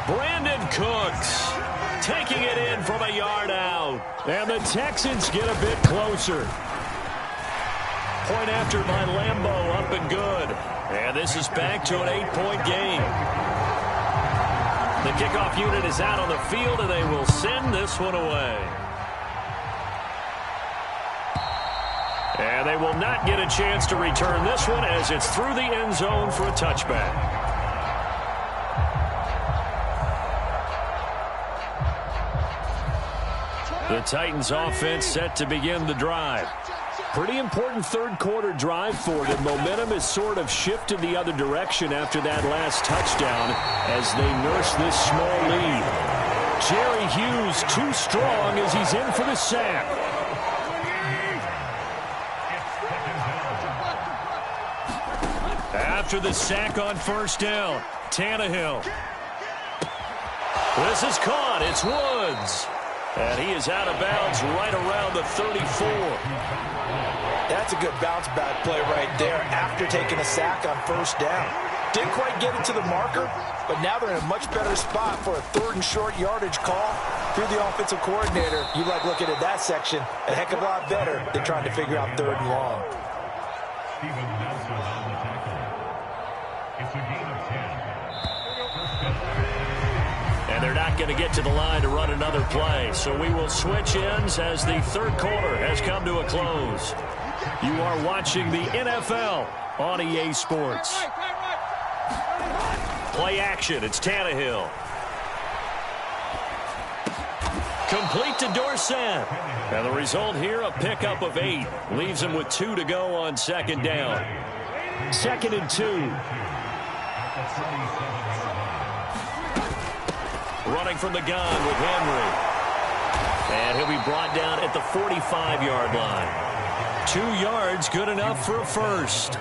[SPEAKER 5] Brandon Cooks taking it in from a yard out. And the Texans get a bit closer. Point after by Lambeau, up and good. And this is back to an 8-point game. The kickoff unit is out on the field, and they will send this one away. And they will not get a chance to return this one as it's through the end zone for a touchback. The Titans offense set to begin the drive. Pretty important 3rd quarter drive for them. Momentum has sort of shifted the other direction after that last touchdown as they nurse this small lead. Jerry Hughes too strong as he's in for the sack. After the sack on 1st down, Tannehill. This is caught. It's Woods. And he is out of bounds right around the 34.
[SPEAKER 6] That's a good bounce-back play right there after taking a sack on 1st down. Didn't quite get it to the marker, but now they're in a much better spot for a 3rd and short yardage call. Through the offensive coordinator, you like looking at that section a heck of a lot better than trying to figure out 3rd and long.
[SPEAKER 5] And they're not going to get to the line to run another play. So we will switch ends as the 3rd quarter has come to a close. You are watching the NFL on EA Sports. Play action. It's Tannehill. Complete to Dorsett. And the result here, a pickup of 8. Leaves him with 2 to go on 2nd down. 2nd and 2. Running from the gun with Henry. And he'll be brought down at the 45-yard line. 2 yards, good enough for a first.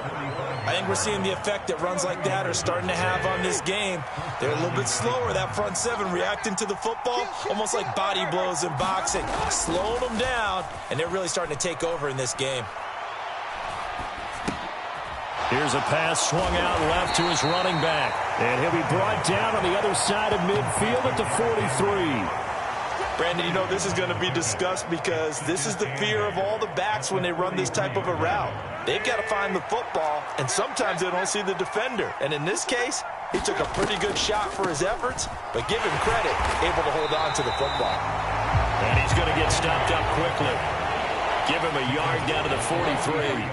[SPEAKER 7] I think we're seeing the effect that runs like that are starting to have on this game. They're a little bit slower, that front seven, reacting to the football, almost like body blows in boxing, slowing them down, and they're really starting to take over in this game.
[SPEAKER 5] Here's a pass swung out left to his running back. And he'll be brought down on the other side of midfield at the 43.
[SPEAKER 6] Brandon, you know this is going to be discussed because this is the fear of all the backs when they run this type of a route. They've got to find the football, and sometimes they don't see the defender. And in this case, he took a pretty good shot for his efforts, but give him credit, able to hold on to the football.
[SPEAKER 5] And he's going to get stopped up quickly. Give him a yard down to the 43.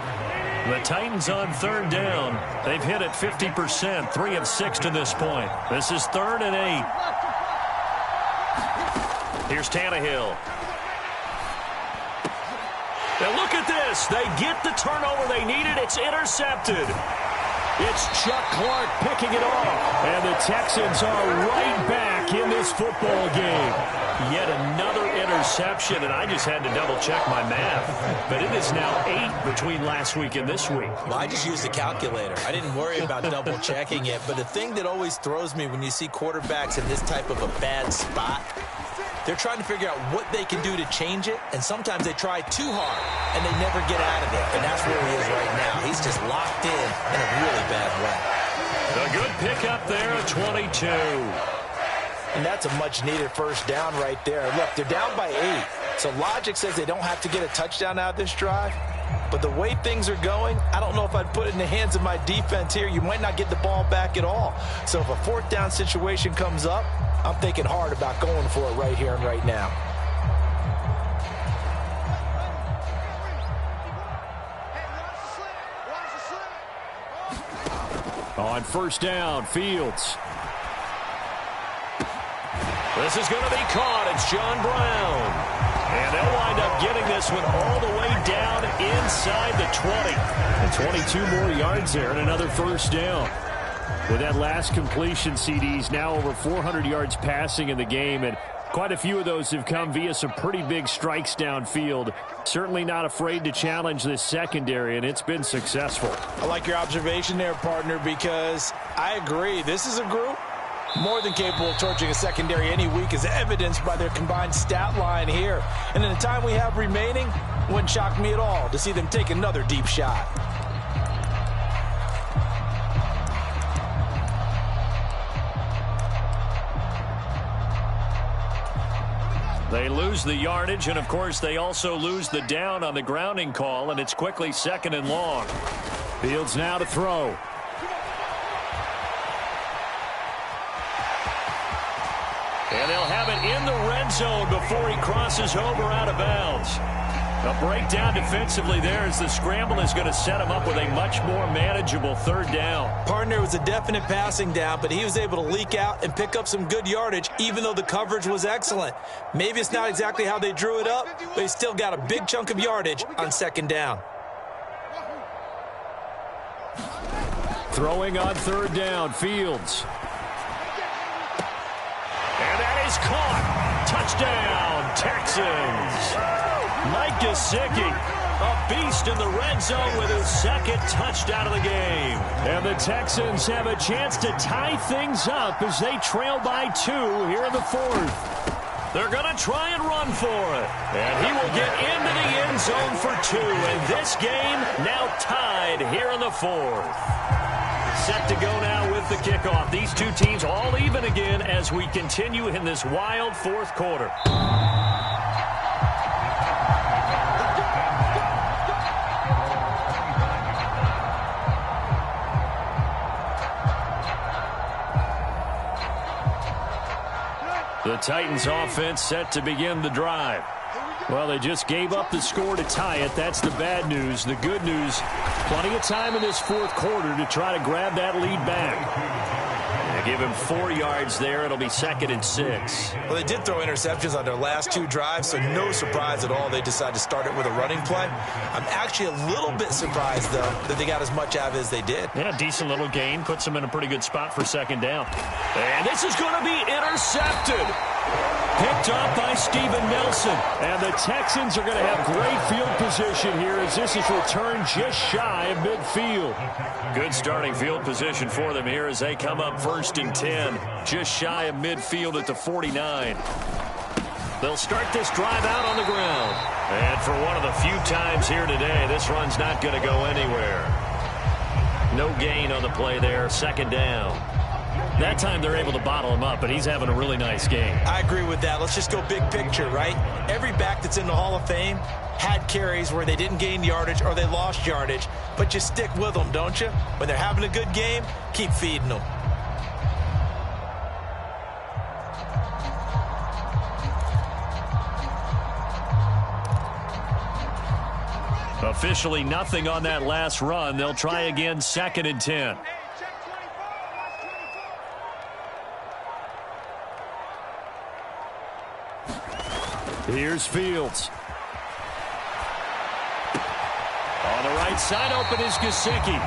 [SPEAKER 5] The Titans on third down. They've hit it 50%, 3 of 6 to this point. This is 3rd and 8. Here's Tannehill. Now look at this. They get the turnover they needed. It's intercepted. It's Chuck Clark picking it off. And the Texans are right back in this football game. Yet another interception, and I just had to double-check my math. But it is now 8 between last week and this week.
[SPEAKER 7] Well, I just used a calculator. I didn't worry about double-checking it. But the thing that always throws me when you see quarterbacks in this type of a bad spot, they're trying to figure out what they can do to change it, and sometimes they try too hard, and they never get out of it. And that's where he is right now. He's just locked in a really bad way.
[SPEAKER 5] A good pickup there at 22.
[SPEAKER 6] And that's a much-needed first down right there. Look, they're down by 8, so logic says they don't have to get a touchdown out of this drive. But the way things are going, I don't know if I'd put it in the hands of my defense here. You might not get the ball back at all. So if a 4th down situation comes up, I'm thinking hard about going for it right here and right now.
[SPEAKER 5] On first down, Fields. This is going to be caught. It's John Brown. And they'll wind up getting this one all the way down inside the 20. And 22 more yards there and another first down. With that last completion, CD's now over 400 yards passing in the game, and quite a few of those have come via some pretty big strikes downfield. Certainly not afraid to challenge this secondary, and it's been successful.
[SPEAKER 6] I like your observation there, partner, because I agree. This is a group more than capable of torching a secondary any week, as evidenced by their combined stat line here. And in the time we have remaining, wouldn't shock me at all to see them take another deep shot.
[SPEAKER 5] They lose the yardage, and of course they also lose the down on the grounding call, and it's quickly 2nd and long. Fields now to throw. And they'll have it in the red zone before he crosses over out of bounds. A breakdown defensively there as the scramble is going to set him up with a much more manageable 3rd down.
[SPEAKER 6] Partner, was a definite passing down, but he was able to leak out and pick up some good yardage, even though the coverage was excellent. Maybe it's not exactly how they drew it up, but he still got a big chunk of yardage on 2nd down.
[SPEAKER 5] Throwing on 3rd down, Fields. And that is caught. Touchdown, Texans. Mike Gesicki, a beast in the red zone with his 2nd touchdown of the game. And the Texans have a chance to tie things up as they trail by 2 here in the 4th. They're going to try and run for it. And he will get into the end zone for 2. And this game now tied here in the 4th. Set to go now with the kickoff. These two teams all even again as we continue in this wild 4th quarter. The Titans offense set to begin the drive. Well, they just gave up the score to tie it. That's the bad news. The good news, plenty of time in this 4th quarter to try to grab that lead back. They give him 4 yards there. It'll be 2nd and 6.
[SPEAKER 6] Well, they did throw interceptions on their last 2 drives, so no surprise at all they decided to start it with a running play. I'm actually a little bit surprised, though, that they got as much out of it as they did.
[SPEAKER 5] Yeah, decent little gain. Puts them in a pretty good spot for 2nd down. And this is going to be intercepted. Picked off by Steven Nelson. And the Texans are going to have great field position here as this is returned just shy of midfield. Good starting field position for them here as they come up 1st and 10. Just shy of midfield at the 49. They'll start this drive out on the ground. And for one of the few times here today, this run's not going to go anywhere. No gain on the play there. 2nd down. That time they're able to bottle him up, but he's having a really nice game.
[SPEAKER 7] I agree with that. Let's just go big picture, right? Every back that's in the Hall of Fame had carries where they didn't gain yardage or they lost yardage, but you stick with them, don't you? When they're having a good game, keep feeding them.
[SPEAKER 5] Officially nothing on that last run. They'll try again 2nd and 10. Here's Fields. On the right side, open is Gesicki.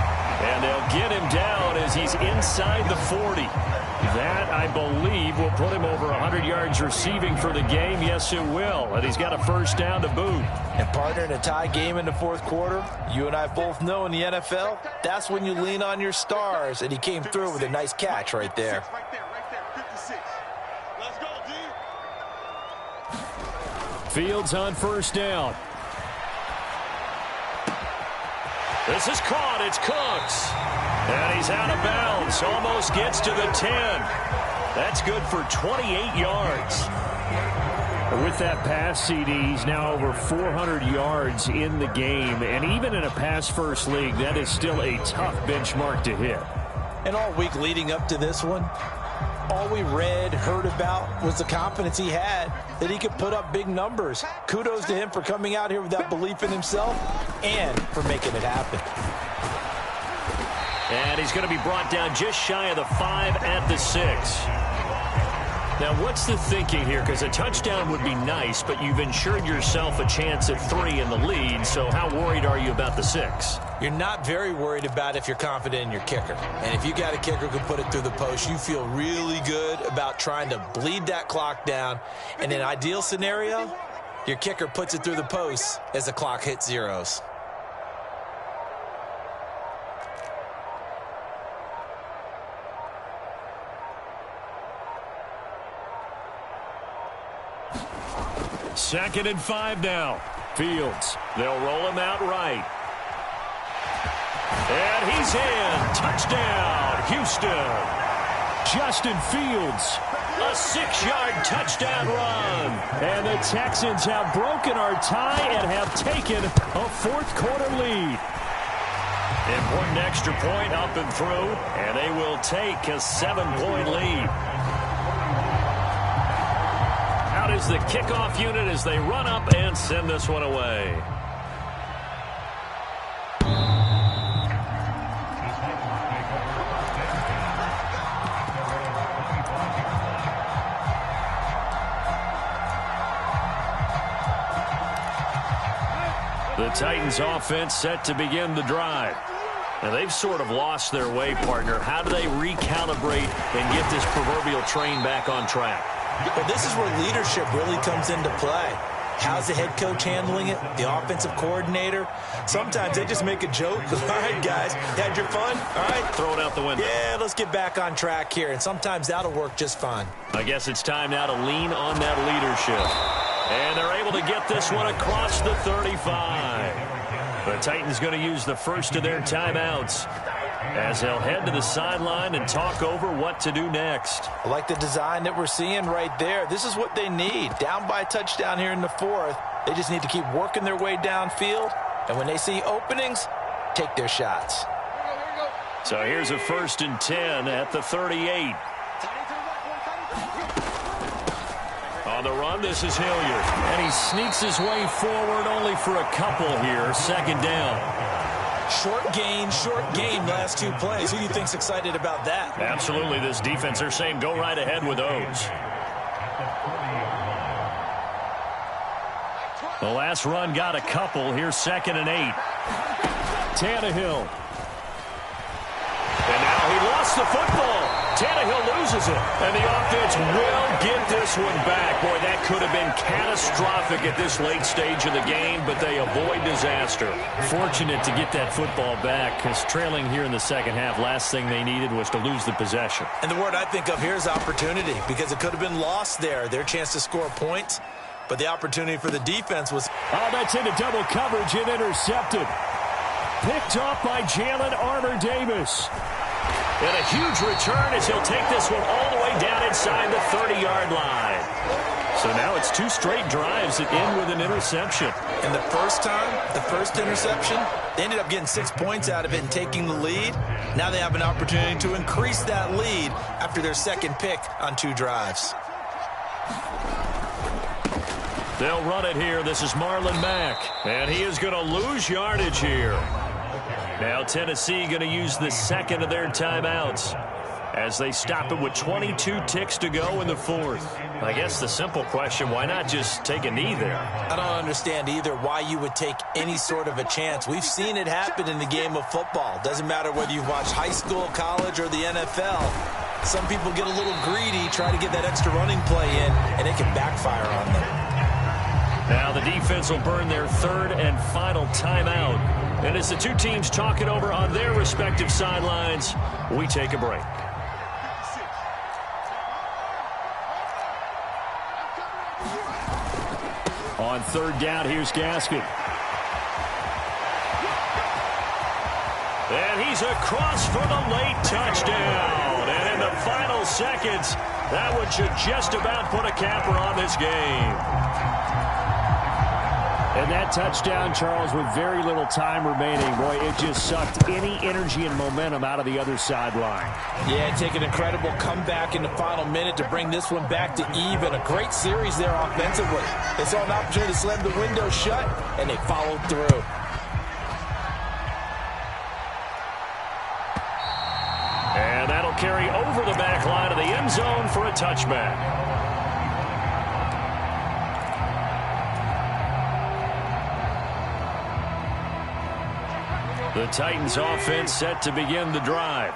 [SPEAKER 5] And they'll get him down as he's inside the 40. That, I believe, will put him over 100 yards receiving for the game. Yes, it will. And he's got a 1st down to boot.
[SPEAKER 6] And partner, in a tie game in the 4th quarter, you and I both know in the NFL, that's when you lean on your stars. And he came through with a nice catch right there.
[SPEAKER 5] Fields on 1st down. This is caught. It's Cooks. And he's out of bounds. Almost gets to the 10. That's good for 28 yards. With that pass, CD, he's now over 400 yards in the game. And even in a pass-first league, that is still a tough benchmark to hit.
[SPEAKER 6] And all week leading up to this one, all we read, heard about was the confidence he had that he could put up big numbers. Kudos to him for coming out here with that belief in himself and for making it happen.
[SPEAKER 5] And he's going to be brought down just shy of the 5 at the 6. Now, what's the thinking here? Because a touchdown would be nice, but you've ensured yourself a chance at 3 in the lead, so how worried are you about the 6?
[SPEAKER 7] You're not very worried about if you're confident in your kicker. And if you got a kicker who can put it through the post, you feel really good about trying to bleed that clock down. In an ideal scenario, your kicker puts it through the post as the clock hits zeros.
[SPEAKER 5] Second and 5 now. Fields. They'll roll him out right. And he's in. Touchdown, Houston. Justin Fields. A 6-yard touchdown run. And the Texans have broken our tie and have taken a 4th quarter lead. Important extra point up and through. And they will take a 7-point lead. Out is the kickoff unit as they run up and send this one away. The Titans offense set to begin the drive. Now they've sort of lost their way, partner. How do they recalibrate and get this proverbial train back on track?
[SPEAKER 7] Well, this is where leadership really comes into play. How's the head coach handling it? The offensive coordinator? Sometimes they just make a joke. All right, guys, had your fun? All right.
[SPEAKER 5] Throw it out the window.
[SPEAKER 7] Yeah, let's get back on track here. And sometimes that'll work just fine.
[SPEAKER 5] I guess it's time now to lean on that leadership. And they're able to get this one across the 35. The Titans going to use the first of their timeouts as they'll head to the sideline and talk over what to do next.
[SPEAKER 6] I like the design that we're seeing right there. This is what they need. Down by a touchdown here in the 4th. They just need to keep working their way downfield. And when they see openings, take their shots.
[SPEAKER 5] So here's a 1st and 10 at the 38. On the run, this is Hilliard. And he sneaks his way forward only for a couple here. 2nd down.
[SPEAKER 7] Short gain last 2 plays. Who do you think's excited about that?
[SPEAKER 5] Absolutely. This defense, they're saying go right ahead with those. The last run got a couple. Here's 2nd and 8. Tannehill. And now he lost the football. Tannehill loses it, and the offense will get this one back. Boy, that could have been catastrophic at this late stage of the game, but they avoid disaster.
[SPEAKER 8] Fortunate to get that football back, because trailing here in the second half, last thing they needed was to lose the possession.
[SPEAKER 7] And the word I think of here is opportunity, because it could have been lost there. Their chance to score points, but the opportunity for the defense was...
[SPEAKER 5] Oh, that's into double coverage and intercepted. Picked off by Jalen Armour-Davis. And a huge return as he'll take this one all the way down inside the 30-yard line. So now it's 2 straight drives that end with an interception.
[SPEAKER 7] And the first time, the first interception, they ended up getting 6 points out of it and taking the lead. Now they have an opportunity to increase that lead after their second pick on 2 drives.
[SPEAKER 5] They'll run it here. This is Marlon Mack. And he is going to lose yardage here. Now Tennessee going to use the second of their timeouts as they stop it with 22 ticks to go in the 4th. I guess the simple question, why not just take a knee there?
[SPEAKER 7] I don't understand either why you would take any sort of a chance. We've seen it happen in the game of football. Doesn't matter whether you've watched high school, college, or the NFL. Some people get a little greedy, try to get that extra running play in, and it can backfire on them.
[SPEAKER 5] Now the defense will burn their 3rd and final timeout. And as the 2 teams talk it over on their respective sidelines, we take a break. On 3rd down, here's Gaskin. And he's across for the late touchdown. And in the final seconds, that one should just about put a capper on this game.
[SPEAKER 8] And that touchdown, Charles, with very little time remaining, boy, it just sucked any energy and momentum out of the other sideline.
[SPEAKER 6] Yeah, take an incredible comeback in the final minute to bring this one back to even. A great series there offensively. They saw an opportunity to slam the window shut, and they followed through.
[SPEAKER 5] And that'll carry over the back line of the end zone for a touchback. The Titans offense set to begin the drive.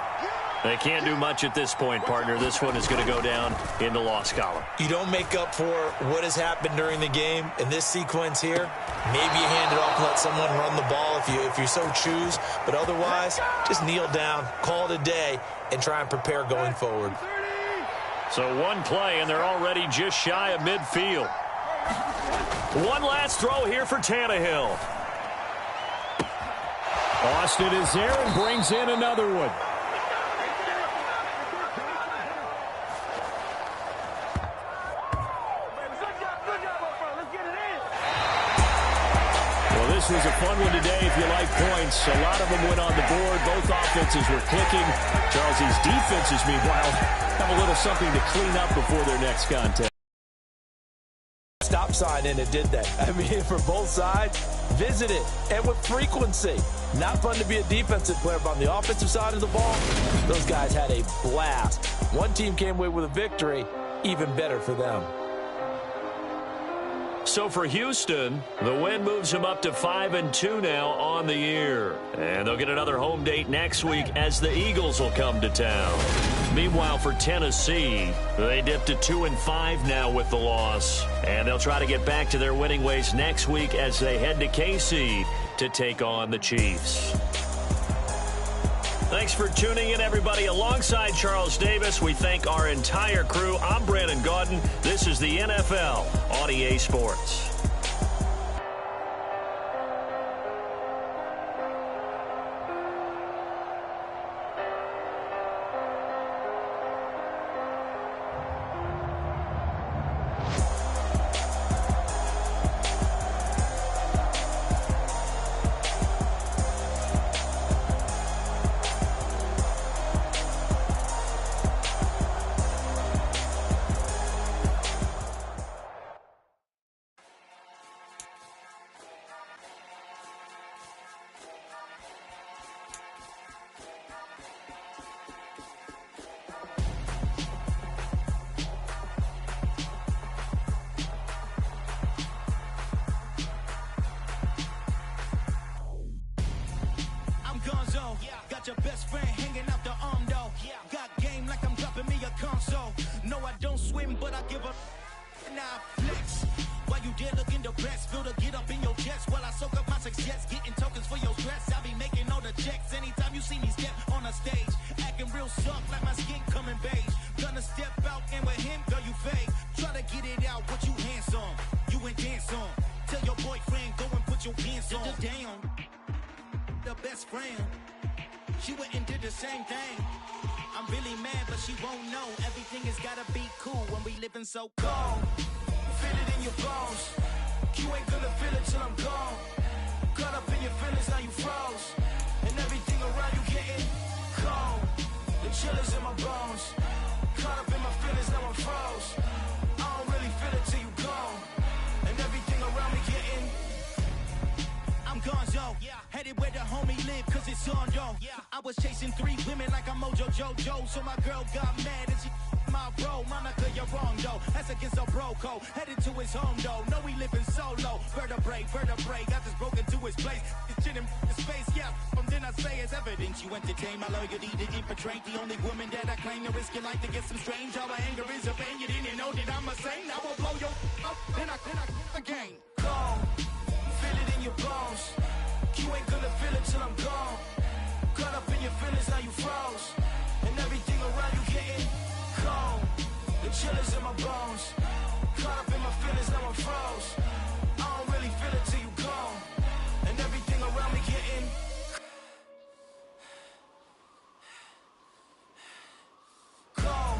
[SPEAKER 5] They can't do much at this point, partner. This one is going to go down in the loss column.
[SPEAKER 7] You don't make up for what has happened during the game in this sequence here. Maybe you hand it off and let someone run the ball if you so choose. But otherwise, just kneel down, call it a day, and try and prepare going forward.
[SPEAKER 5] So 1 play, and they're already just shy of midfield. 1 last throw here for Tannehill. Austin is there and brings in another one. Well, this was a fun one today if you like points. A lot of them went on the board. Both offenses were clicking. Charles, these defenses, meanwhile, have a little something to clean up before their next contest.
[SPEAKER 6] Stop sign, and it did that. I mean, for both sides, visit it, and with frequency. Not fun to be a defensive player, but on the offensive side of the ball, those guys had a blast. One team came away with a victory, even better for them.
[SPEAKER 5] So for Houston, the win moves them up to 5-2 now on the year. And they'll get another home date next week as the Eagles will come to town. Meanwhile, for Tennessee, they dipped to 2-5 now with the loss. And they'll try to get back to their winning ways next week as they head to KC to take on the Chiefs. Thanks for tuning in, everybody. Alongside Charles Davis, we thank our entire crew. I'm Brandon Gaudin. This is the NFL on EA Sports.
[SPEAKER 1] Got your best friend hanging out the arm though. Got game like I'm dropping swim, but I give a now flex. While you there looking the best, feel the get up in your chest while I soak up my success, getting tokens for your stress. I be making all the checks anytime you see me step on a stage, acting real soft like my skin coming beige. Gonna step out and with him, girl, you fake. Try to get it out, what you handsome, you ain't dance on. Tell your boyfriend, go and put your pants on. Damn, the best friend, she went and did the same thing. I'm really mad, but she won't know. Everything has gotta be cool when we living so cold. Feel it in your bones. You ain't gonna feel it till I'm gone. Caught up in your feelings, now you froze. And everything around you getting cold. The chill is in my bones. Caught up in my feelings, now I'm froze. I don't really feel it till you gone. And everything around me getting, I'm gonzo. Headed where the homie live, cause it's on, yo. I was chasing 3 women like I'm Mojo Jojo. So my girl got mad and she my bro. Monica, you're wrong, though. That's against a bro code. Headed to his home, though. No, we living solo. Vertebrae. Got this broken to his place. It's chin in his face, yeah. Then I say it's evidence. You entertain my loyalty to infiltrate. The only woman that I claim to risk your life to get some strange. All my anger is a pain. You didn't know that I'm a saint. I will blow your up. Then I again. Gone. Feel it in your bones. You ain't gonna feel it till I'm gone. Caught up in your feelings, now you froze. And everything around you getting cold. The chill is in my bones. Caught up in my feelings, now I'm froze. I don't really feel it till you gone. And everything around me getting cold.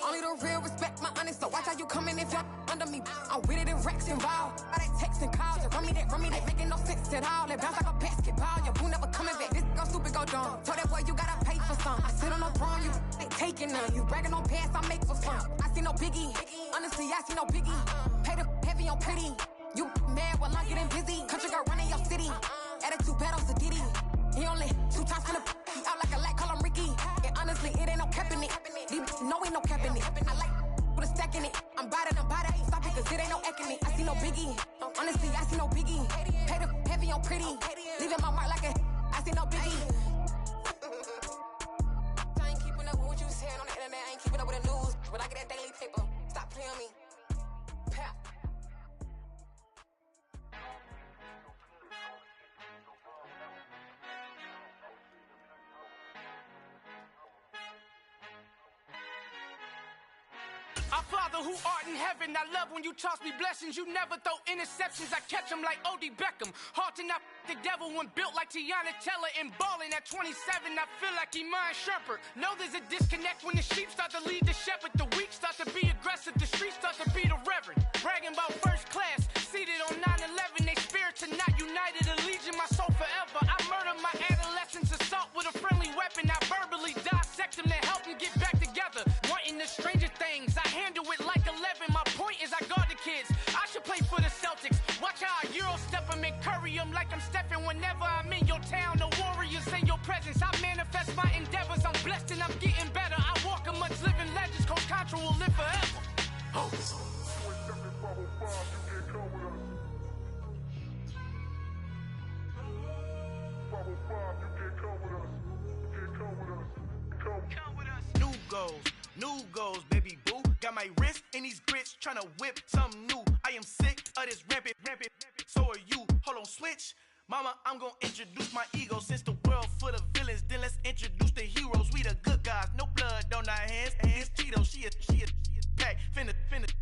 [SPEAKER 1] Only the real respect my honest, so watch how you coming if you're under me. I'm with it in Rex involved. All they texting calls, just run me that, making no sense at all. They bounce like a basketball, your boo never coming back. This go stupid, go dumb. Told that boy you gotta pay for some. I sit on the throne, you ain't taking none. You bragging on pants, I make for fun. I see no biggie, honestly, I see no biggie. Pay the heavy on pretty. You mad while I'm getting busy. Country girl running your city. Attitude bad on Sadiddy. He only 2 times from the he out like a light, call him Ricky. And honestly, it ain't no cap in it. No, ain't no cap in it. I like with a stack in it. I'm body, stop it, cause it ain't no acting it. I see no biggie. Honestly, I see no biggie. Pay the heavy on pretty. Leaving my mark like a I see no biggie. I ain't keeping up with what you saying on the internet. I ain't keeping up with the news. But I get that daily paper. Stop playing on me. Pap.
[SPEAKER 9] Our Father who art in heaven, I love when you toss me blessings. You never throw interceptions, I catch them like O.D. Beckham. Hard to not back the devil when built like Tiana Teller and balling at 27. I feel like Iman Shumpert. Know there's a disconnect when the sheep start to lead the shepherd. The weak start to be aggressive. The streets start to be the reverend. Bragging about first class, seated on 9/11. They spirits are not united. Allegiant my soul forever. I murdered my adolescence assault with a friendly weapon. I verbally dissect them to help them get back together. Wanting the stranger things, I handle it like 11. My point is I guard the kids. I should play for the Celtics. Watch how I Euro step them and curry them like I'm stepping whenever I'm in your town. The warriors in your presence. I manifest my endeavors. I'm blessed and I'm getting better. I walk amongst living legends. Coach Contra will live forever. Oh.
[SPEAKER 10] New goals, baby boo. Got my wrist in these grits, tryna whip something new. I am sick of this rampant. So are you. Hold on, switch. Mama, I'm gonna introduce my ego. Since the world full of villains, then let's introduce the heroes. We the good guys, no blood on our hands. It's Tito, she a pack. Finna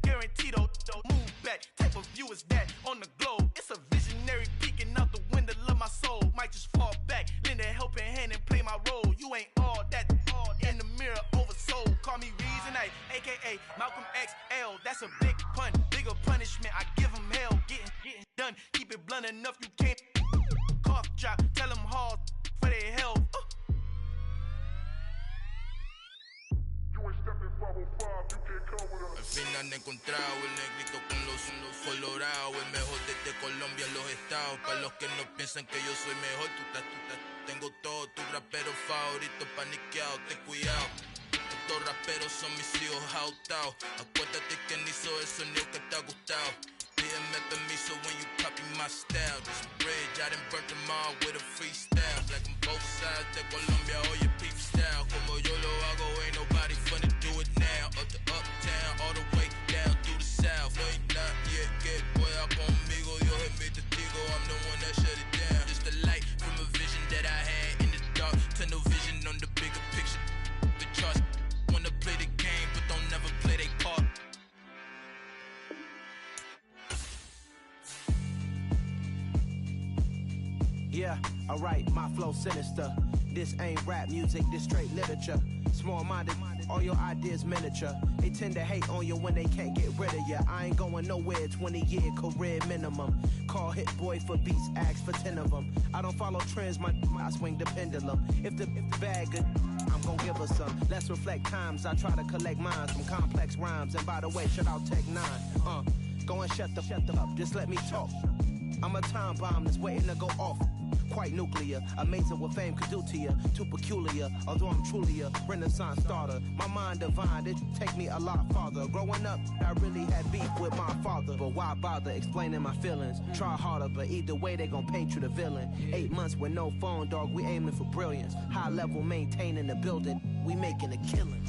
[SPEAKER 10] guaranteed don't move back. Type of view is that on the globe? It's a visionary peeking out the window of my soul. Might just fall back, lend a helping hand and play my role. You ain't all that in the mirror oversold. Call me Reason A, aka Malcolm XL. That's a big pun, bigger punishment. I give him hell, getting done. Keep it blunt enough, you can't cough drop. Tell them hard for their health.
[SPEAKER 11] Al fin han encontrado el negrito con los colorados, el mejor desde Colombia a los estados. Para los que no piensan que yo soy mejor, tengo todos tus raperos favoritos paniqueados, ten cuidado. Estos raperos son mis hijos adoptados. Acuérdate que ni hizo el sonido que te ha gustado. Pídeme permiso when you copy my style. This bridge, I done burnt them all with a freestyle. Black on both sides de Colombia, oye, peep style. Como yo lo hago, ain't nobody finna do it now. Up to uptown, all the way down through the south. No hay nadie que pueda conmigo, Dios es mi testigo. I'm the one that shut it down. Just a light from a vision that I had in the dark. Tunnel vision on the bigger picture. The charts wanna play the game, but don't never play their part.
[SPEAKER 12] Yeah, alright, my flow sinister. This ain't rap music, this straight literature. Small-minded, all your ideas miniature. They tend to hate on you when they can't get rid of you. I ain't going nowhere, 20-year career minimum. Call Hit Boy for beats, ask for 10 of them. I don't follow trends, I swing the pendulum. If the bag good, I'm gon' give her some. Let's reflect times, I try to collect minds from complex rhymes. And by the way, shout out Tech 9. Go and shut the up, just let me talk. I'm a time bomb that's waiting to go off. Quite nuclear, amazing what fame could do to you. Too peculiar, although I'm truly a renaissance starter. My mind divine, it take me a lot farther. Growing up, I really had beef with my father. But why bother explaining my feelings? Try harder, but either way they gon' paint you the villain. 8 months with no phone, dog, we aiming for brilliance. High level maintaining the building, we making a killing.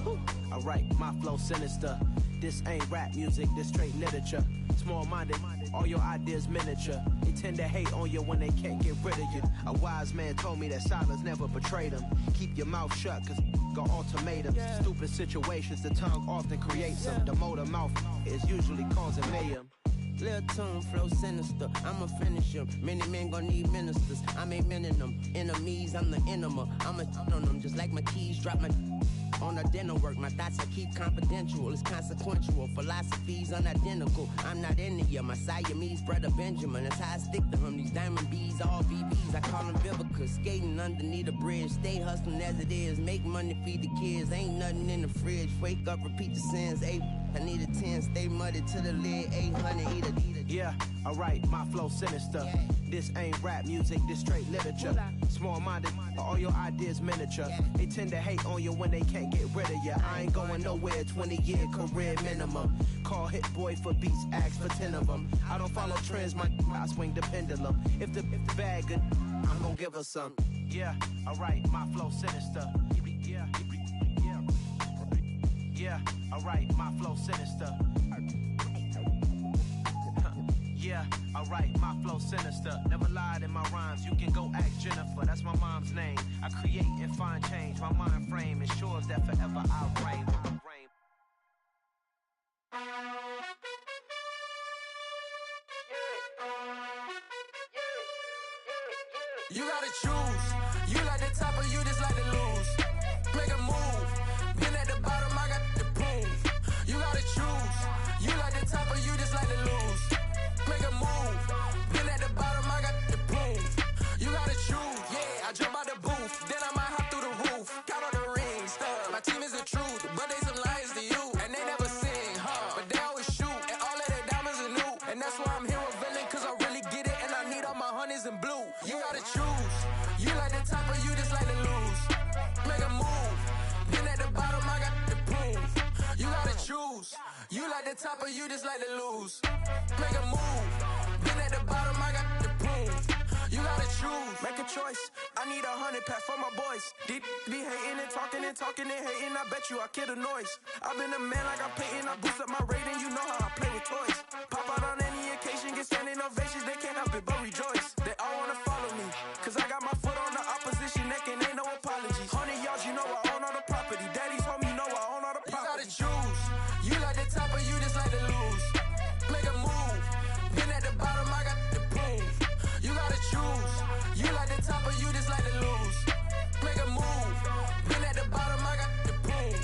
[SPEAKER 12] Alright, my flow sinister. This ain't rap music, this straight literature. Small-minded, all your ideas miniature. They tend to hate on you when they can't get rid of you. A wise man told me that silence never betrayed him. Keep your mouth shut, cause got ultimatums. Stupid situations, the tongue often creates them. The motor mouth is usually causing mayhem.
[SPEAKER 13] Lil' tune, flow sinister, I'ma finish him. Many men gon' need ministers, I'm ain't mending them. Enemies, I'm the enema, I'ma on them. Just like my keys, drop my on the dinner work. My thoughts I keep confidential, it's consequential. Philosophies unidentical, I'm not into you. My Siamese brother Benjamin, that's how I stick to him. These diamond bees, all BBs, I call them Vivica. Skating underneath the bridge, stay hustling as it is. Make money, feed the kids, ain't nothing in the fridge. Wake up, repeat the sins, I need a 10, stay muddy to the lid, 800, eat a.
[SPEAKER 12] Yeah, alright, my flow sinister. This ain't rap music, this straight literature. Small-minded, all your ideas miniature. They tend to hate on you when they can't get rid of you. I ain't going nowhere, 20-year career minimum. Call Hit Boy for beats, ask for 10 of them. I don't follow trends, I swing the pendulum. If the bag good, I'm gon' give her some. Yeah, alright, my flow sinister. Yeah, alright, my flow sinister. Yeah, alright, my flow sinister. Never lied in my rhymes, you can go ask Jennifer. That's my mom's name. I create and find change. My mind frame ensures that forever I'll reign.
[SPEAKER 14] You gotta choose. You like the top or you just like to lose. Make a move. Been at the bottom, I got the proof. You gotta choose. You like the top or you just like to lose. Make a move. Been at the bottom, I got the proof. You gotta choose. Yeah, I jump out the booth. Then I might hop through the roof. Count on the rings. My team is the truth, but they some liars to you. And they never sing, but they always shoot. And all of their diamonds are new. And that's why I'm here revealing, cause I really get it. And I need all my honeys in blue. You gotta choose. You like the top or you just like to lose. Make a move. Been at the bottom, I got the proof. You gotta choose. You like the top or you just like to lose. Make a move. Been at the bottom, I got the proof. You gotta choose.
[SPEAKER 10] Make a choice. I need 100 pack for my boys. Deep be hating and talking and hating. I bet you I kill the noise. I've been a man like I'm Peyton. I boost up my rating. You know how I play with toys. Pop out on any occasion, get standing ovations. They can't help it but rejoice. They all wanna follow me, cause I got my foot on the opposition neck and ain't no apologies. 100 yards, you know I own all the property. Daddy's home, you know I own all the property.
[SPEAKER 14] You gotta choose. You like the top or you just like to lose. Make a move. Been at the bottom, I got the proof. You gotta choose. You like the top or you just like to lose. Make a move. Been at the bottom, I got the proof.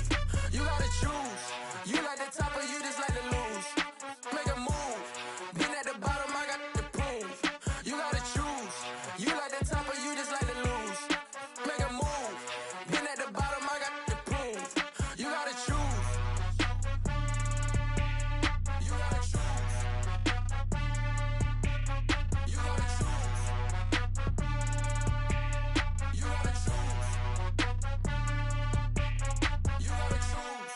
[SPEAKER 14] You gotta choose. You like the top or you just like to lose. Make a move. Been at the bottom, I got the proof. You gotta choose. You like the top or you just like to lose. Make a move. Been at the bottom, I got the proof. You gotta choose. You gotta choose. You gotta choose. You gotta choose. You gotta choose.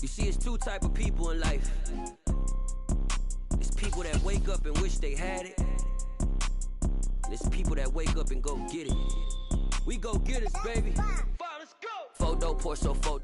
[SPEAKER 15] You see, it's two type of people in life. It's people that wake up and wish they had it. And it's people that wake up and go get it. We go get it, baby. Four dope, pour so four